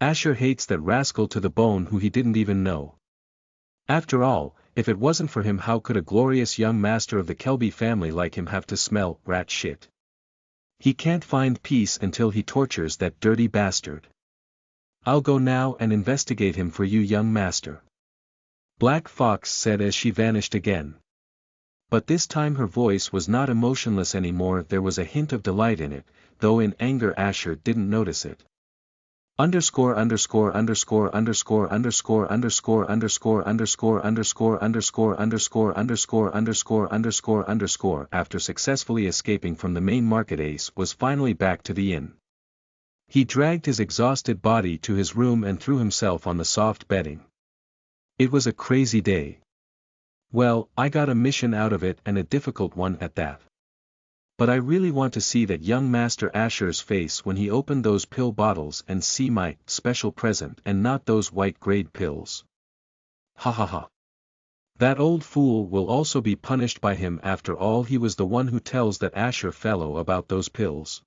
Asher hates that rascal to the bone who he didn't even know. After all, if it wasn't for him, how could a glorious young master of the Kelby family like him have to smell rat shit? He can't find peace until he tortures that dirty bastard. I'll go now and investigate him for you, young master. Black Fox said as she vanished again. But this time her voice was not emotionless anymore. There was a hint of delight in it, though in anger Asher didn't notice it. Underscore underscore underscore underscore underscore underscore underscore underscore underscore underscore underscore underscore underscore underscore underscore. After successfully escaping from the main market, Ace was finally back to the inn. He dragged his exhausted body to his room and threw himself on the soft bedding. It was a crazy day. Well, I got a mission out of it, and a difficult one at that. But I really want to see that young Master Asher's face when he opened those pill bottles and see my special present and not those white grade pills. Ha ha ha. That old fool will also be punished by him. After all, he was the one who tells that Asher fellow about those pills.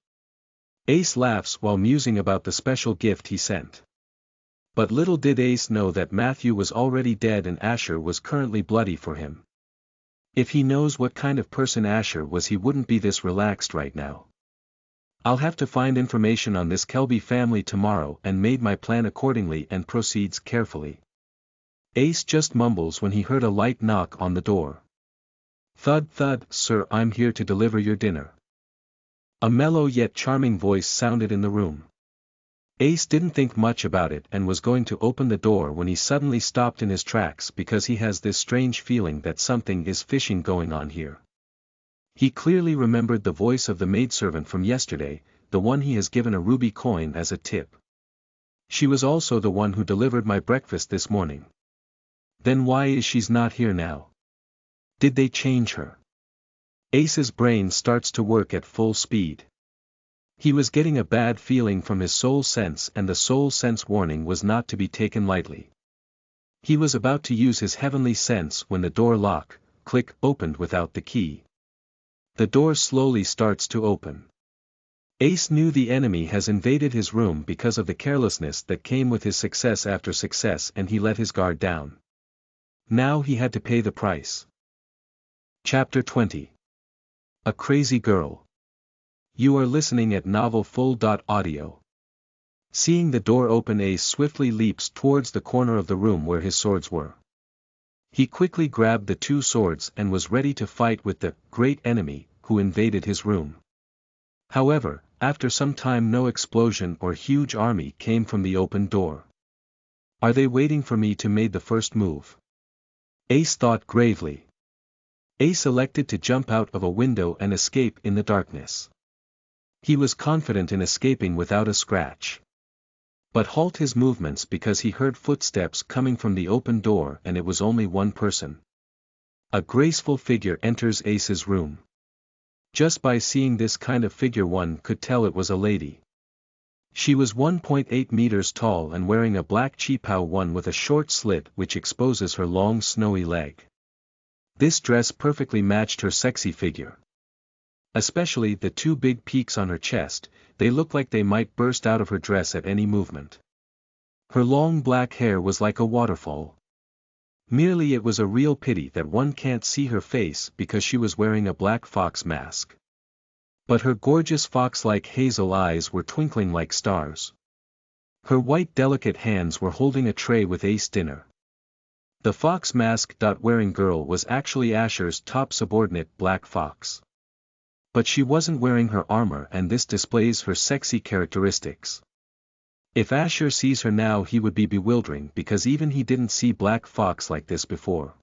Ace laughs while musing about the special gift he sent. But little did Ace know that Matthew was already dead and Asher was currently bloody for him. If he knows what kind of person Asher was, he wouldn't be this relaxed right now. I'll have to find information on this Kelby family tomorrow, and made my plan accordingly and proceeds carefully. Ace just mumbles when he heard a light knock on the door. Thud thud, sir, I'm here to deliver your dinner. A mellow yet charming voice sounded in the room. Ace didn't think much about it and was going to open the door when he suddenly stopped in his tracks because he has this strange feeling that something is fishy going on here. He clearly remembered the voice of the maidservant from yesterday, the one he has given a ruby coin as a tip. She was also the one who delivered my breakfast this morning. Then why is she not here now? Did they change her? Ace's brain starts to work at full speed. He was getting a bad feeling from his soul sense, and the soul sense warning was not to be taken lightly. He was about to use his heavenly sense when the door lock, click, opened without the key. The door slowly starts to open. Ace knew the enemy has invaded his room because of the carelessness that came with his success after success, and he let his guard down. Now he had to pay the price. Chapter 20. A Crazy Girl. You are listening at NovelFull.audio. Seeing the door open, Ace swiftly leaps towards the corner of the room where his swords were. He quickly grabbed the two swords and was ready to fight with the great enemy who invaded his room. However, after some time no explosion or huge army came from the open door. Are they waiting for me to make the first move? Ace thought gravely. Ace elected to jump out of a window and escape in the darkness. He was confident in escaping without a scratch. But halt his movements because he heard footsteps coming from the open door, and it was only one person. A graceful figure enters Ace's room. Just by seeing this kind of figure one could tell it was a lady. She was 1.8 meters tall and wearing a black cheapao one with a short slit which exposes her long snowy leg. This dress perfectly matched her sexy figure. Especially the two big peaks on her chest, they looked like they might burst out of her dress at any movement. Her long black hair was like a waterfall. Merely it was a real pity that one can't see her face because she was wearing a black fox mask. But her gorgeous fox-like hazel eyes were twinkling like stars. Her white delicate hands were holding a tray with Ace dinner. The fox mask-wearing girl was actually Asher's top subordinate, Black Fox. But she wasn't wearing her armor, and this displays her sexy characteristics. If Asher sees her now he would be bewildering because even he didn't see Black Fox like this before.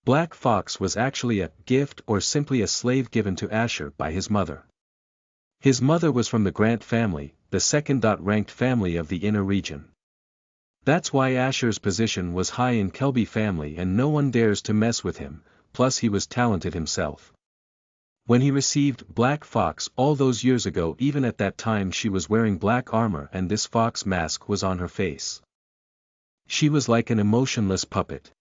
Black Fox was actually a gift or simply a slave given to Asher by his mother. His mother was from the Grant family, the second-ranked family of the inner region. That's why Asher's position was high in Kelby family and no one dares to mess with him, plus he was talented himself. When he received Black Fox all those years ago, even at that time she was wearing black armor and this fox mask was on her face. She was like an emotionless puppet.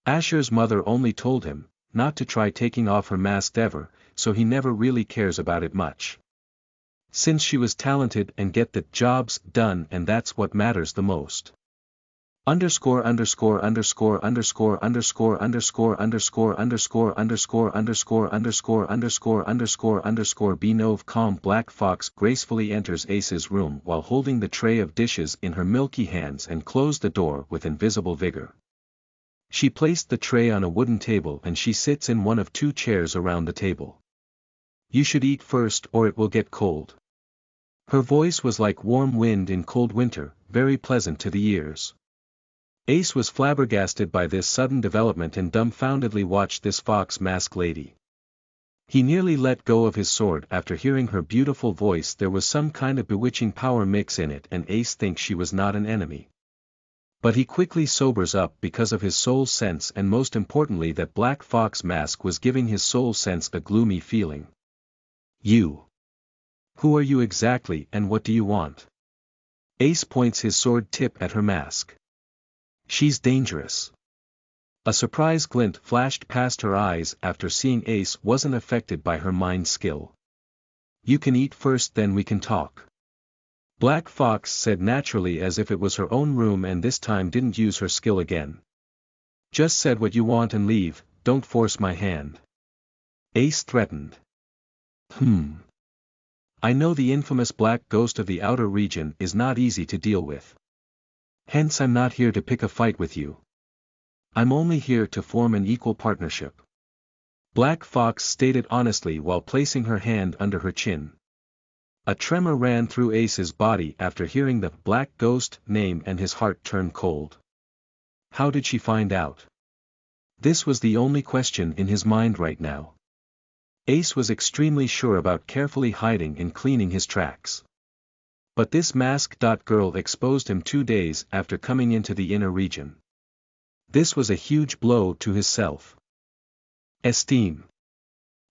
Asher's mother only told him not to try taking off her mask ever, so he never really cares about it much. Since she was talented and get the jobs done, and that's what matters the most. Underscore underscore underscore underscore underscore underscore underscore underscore underscore underscore underscore underscore underscore underscore Benove calm. Black Fox gracefully enters Ace's room while holding the tray of dishes in her milky hands and closed the door with invisible vigor. She placed the tray on a wooden table and she sits in one of two chairs around the table. You should eat first or it will get cold. Her voice was like warm wind in cold winter, very pleasant to the ears. Ace was flabbergasted by this sudden development and dumbfoundedly watched this fox mask lady. He nearly let go of his sword after hearing her beautiful voice. There was some kind of bewitching power mix in it, and Ace thinks she was not an enemy. But he quickly sobers up because of his soul sense, and most importantly that Black Fox mask was giving his soul sense a gloomy feeling. You. Who are you exactly and what do you want? Ace points his sword tip at her mask. She's dangerous. A surprise glint flashed past her eyes after seeing Ace wasn't affected by her mind skill. You can eat first, then we can talk. Black Fox said naturally as if it was her own room and this time didn't use her skill again. Just said what you want and leave, don't force my hand. Ace threatened. I know the infamous black ghost of the outer region is not easy to deal with. Hence I'm not here to pick a fight with you. I'm only here to form an equal partnership. Black Fox stated honestly while placing her hand under her chin. A tremor ran through Ace's body after hearing the Black Ghost name and his heart turned cold. How did she find out? This was the only question in his mind right now. Ace was extremely sure about carefully hiding and cleaning his tracks. But this masked girl exposed him 2 days after coming into the inner region. This was a huge blow to his self-esteem.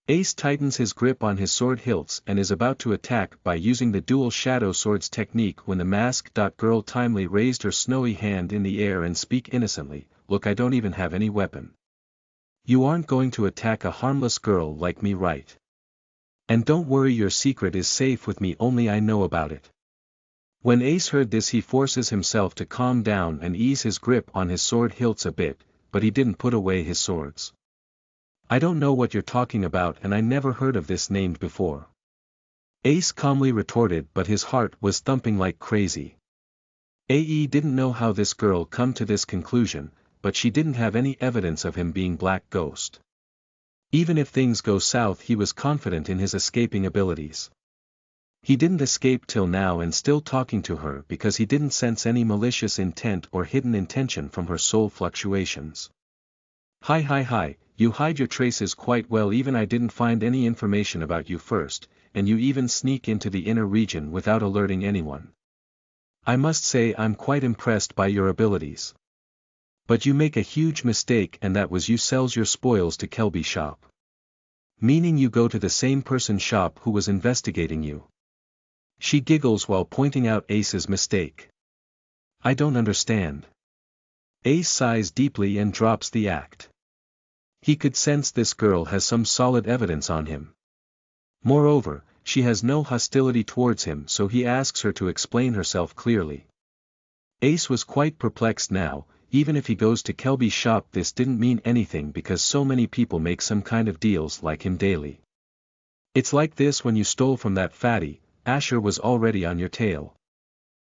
Ace tightens his grip on his sword hilts and is about to attack by using the dual shadow swords technique when the masked girl timely raised her snowy hand in the air and speak innocently, "Look, I don't even have any weapon. You aren't going to attack a harmless girl like me, right? And don't worry, your secret is safe with me, only I know about it." When Ace heard this, he forces himself to calm down and ease his grip on his sword hilts a bit, but he didn't put away his swords. "I don't know what you're talking about, and I never heard of this named before," Ace calmly retorted, but his heart was thumping like crazy. Ae didn't know how this girl come to this conclusion, but she didn't have any evidence of him being Black Ghost. Even if things go south, he was confident in his escaping abilities. He didn't escape till now and still talking to her because he didn't sense any malicious intent or hidden intention from her soul fluctuations. Hi, you hide your traces quite well, even I didn't find any information about you first, and you even sneak into the inner region without alerting anyone. I must say I'm quite impressed by your abilities. But you make a huge mistake, and that was you sells your spoils to Kelby shop. Meaning you go to the same person's shop who was investigating you. She giggles while pointing out Ace's mistake. I don't understand. Ace sighs deeply and drops the act. He could sense this girl has some solid evidence on him. Moreover, she has no hostility towards him, so he asks her to explain herself clearly. Ace was quite perplexed now. Even if he goes to Kelby's shop, this didn't mean anything because so many people make some kind of deals like him daily. It's like this when you stole from that fatty, Asher was already on your tail.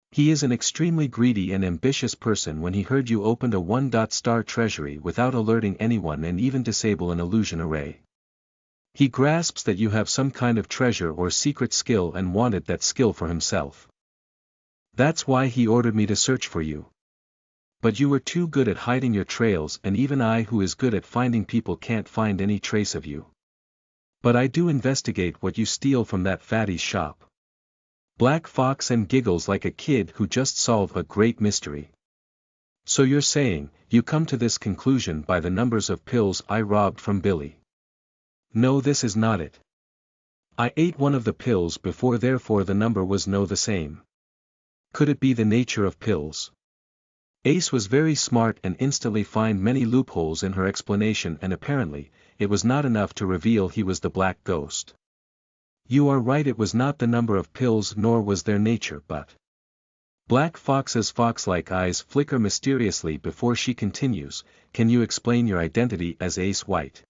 He is an extremely greedy and ambitious person. When he heard you opened a 1-star treasury without alerting anyone and even disable an illusion array. He grasps that you have some kind of treasure or secret skill and wanted that skill for himself. That's why he ordered me to search for you. But you were too good at hiding your trails, and even I, who is good at finding people, can't find any trace of you. But I do investigate what you steal from that fatty's shop. Black Fox and giggles like a kid who just solved a great mystery. So you're saying, you come to this conclusion by the numbers of pills I robbed from Billy? No, this is not it. I ate one of the pills before, therefore the number was no the same. Could it be the nature of pills? Ace was very smart and instantly found many loopholes in her explanation, and apparently, it was not enough to reveal he was the Black Ghost. You are right, it was not the number of pills nor was their nature, but... Black Fox's fox-like eyes flicker mysteriously before she continues, can you explain your identity as Ace White?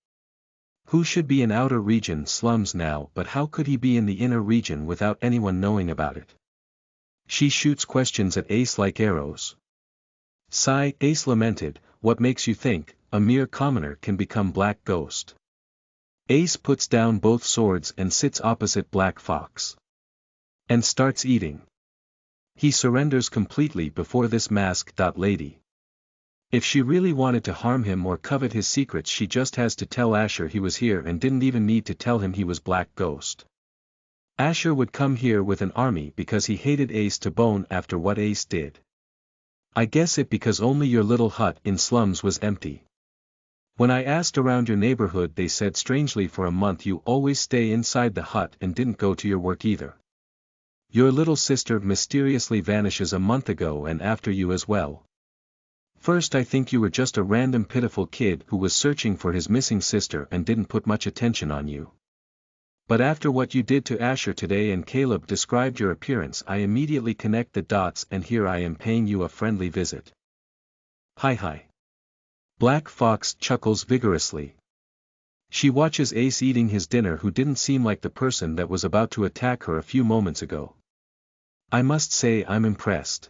Who should be in outer region slums now, but how could he be in the inner region without anyone knowing about it? She shoots questions at Ace like arrows. Sigh, Ace lamented, what makes you think a mere commoner can become Black Ghost? Ace puts down both swords and sits opposite Black Fox. And starts eating. He surrenders completely before this masked lady. If she really wanted to harm him or covet his secrets, she just has to tell Asher he was here and didn't even need to tell him he was Black Ghost. Asher would come here with an army because he hated Ace to bone after what Ace did. I guess it because only your little hut in slums was empty. When I asked around your neighborhood, they said strangely for a month you always stay inside the hut and didn't go to your work either. Your little sister mysteriously vanishes a month ago and after you as well. First I think you were just a random pitiful kid who was searching for his missing sister and didn't put much attention on you. But after what you did to Asher today and Caleb described your appearance, I immediately connect the dots, and here I am paying you a friendly visit. Hi. Black Fox chuckles vigorously. She watches Ace eating his dinner, who didn't seem like the person that was about to attack her a few moments ago. I must say I'm impressed.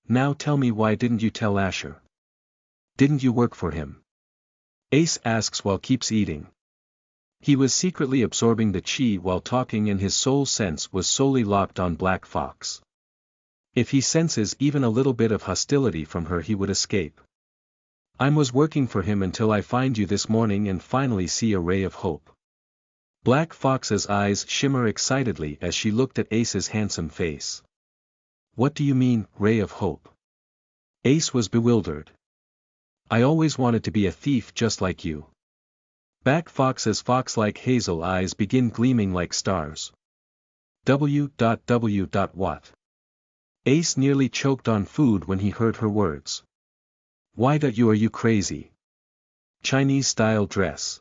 Now tell me, why didn't you tell Asher? Didn't you work for him? Ace asks while keeps eating. He was secretly absorbing the chi while talking and his soul sense was solely locked on Black Fox. If he senses even a little bit of hostility from her he would escape. I was working for him until I find you this morning and finally see a ray of hope. Black Fox's eyes shimmer excitedly as she looked at Ace's handsome face. What do you mean, ray of hope? Ace was bewildered. I always wanted to be a thief just like you. Black Fox's fox-like hazel eyes begin gleaming like stars. What? Ace nearly choked on food when he heard her words. Why are you crazy? Chinese-style dress.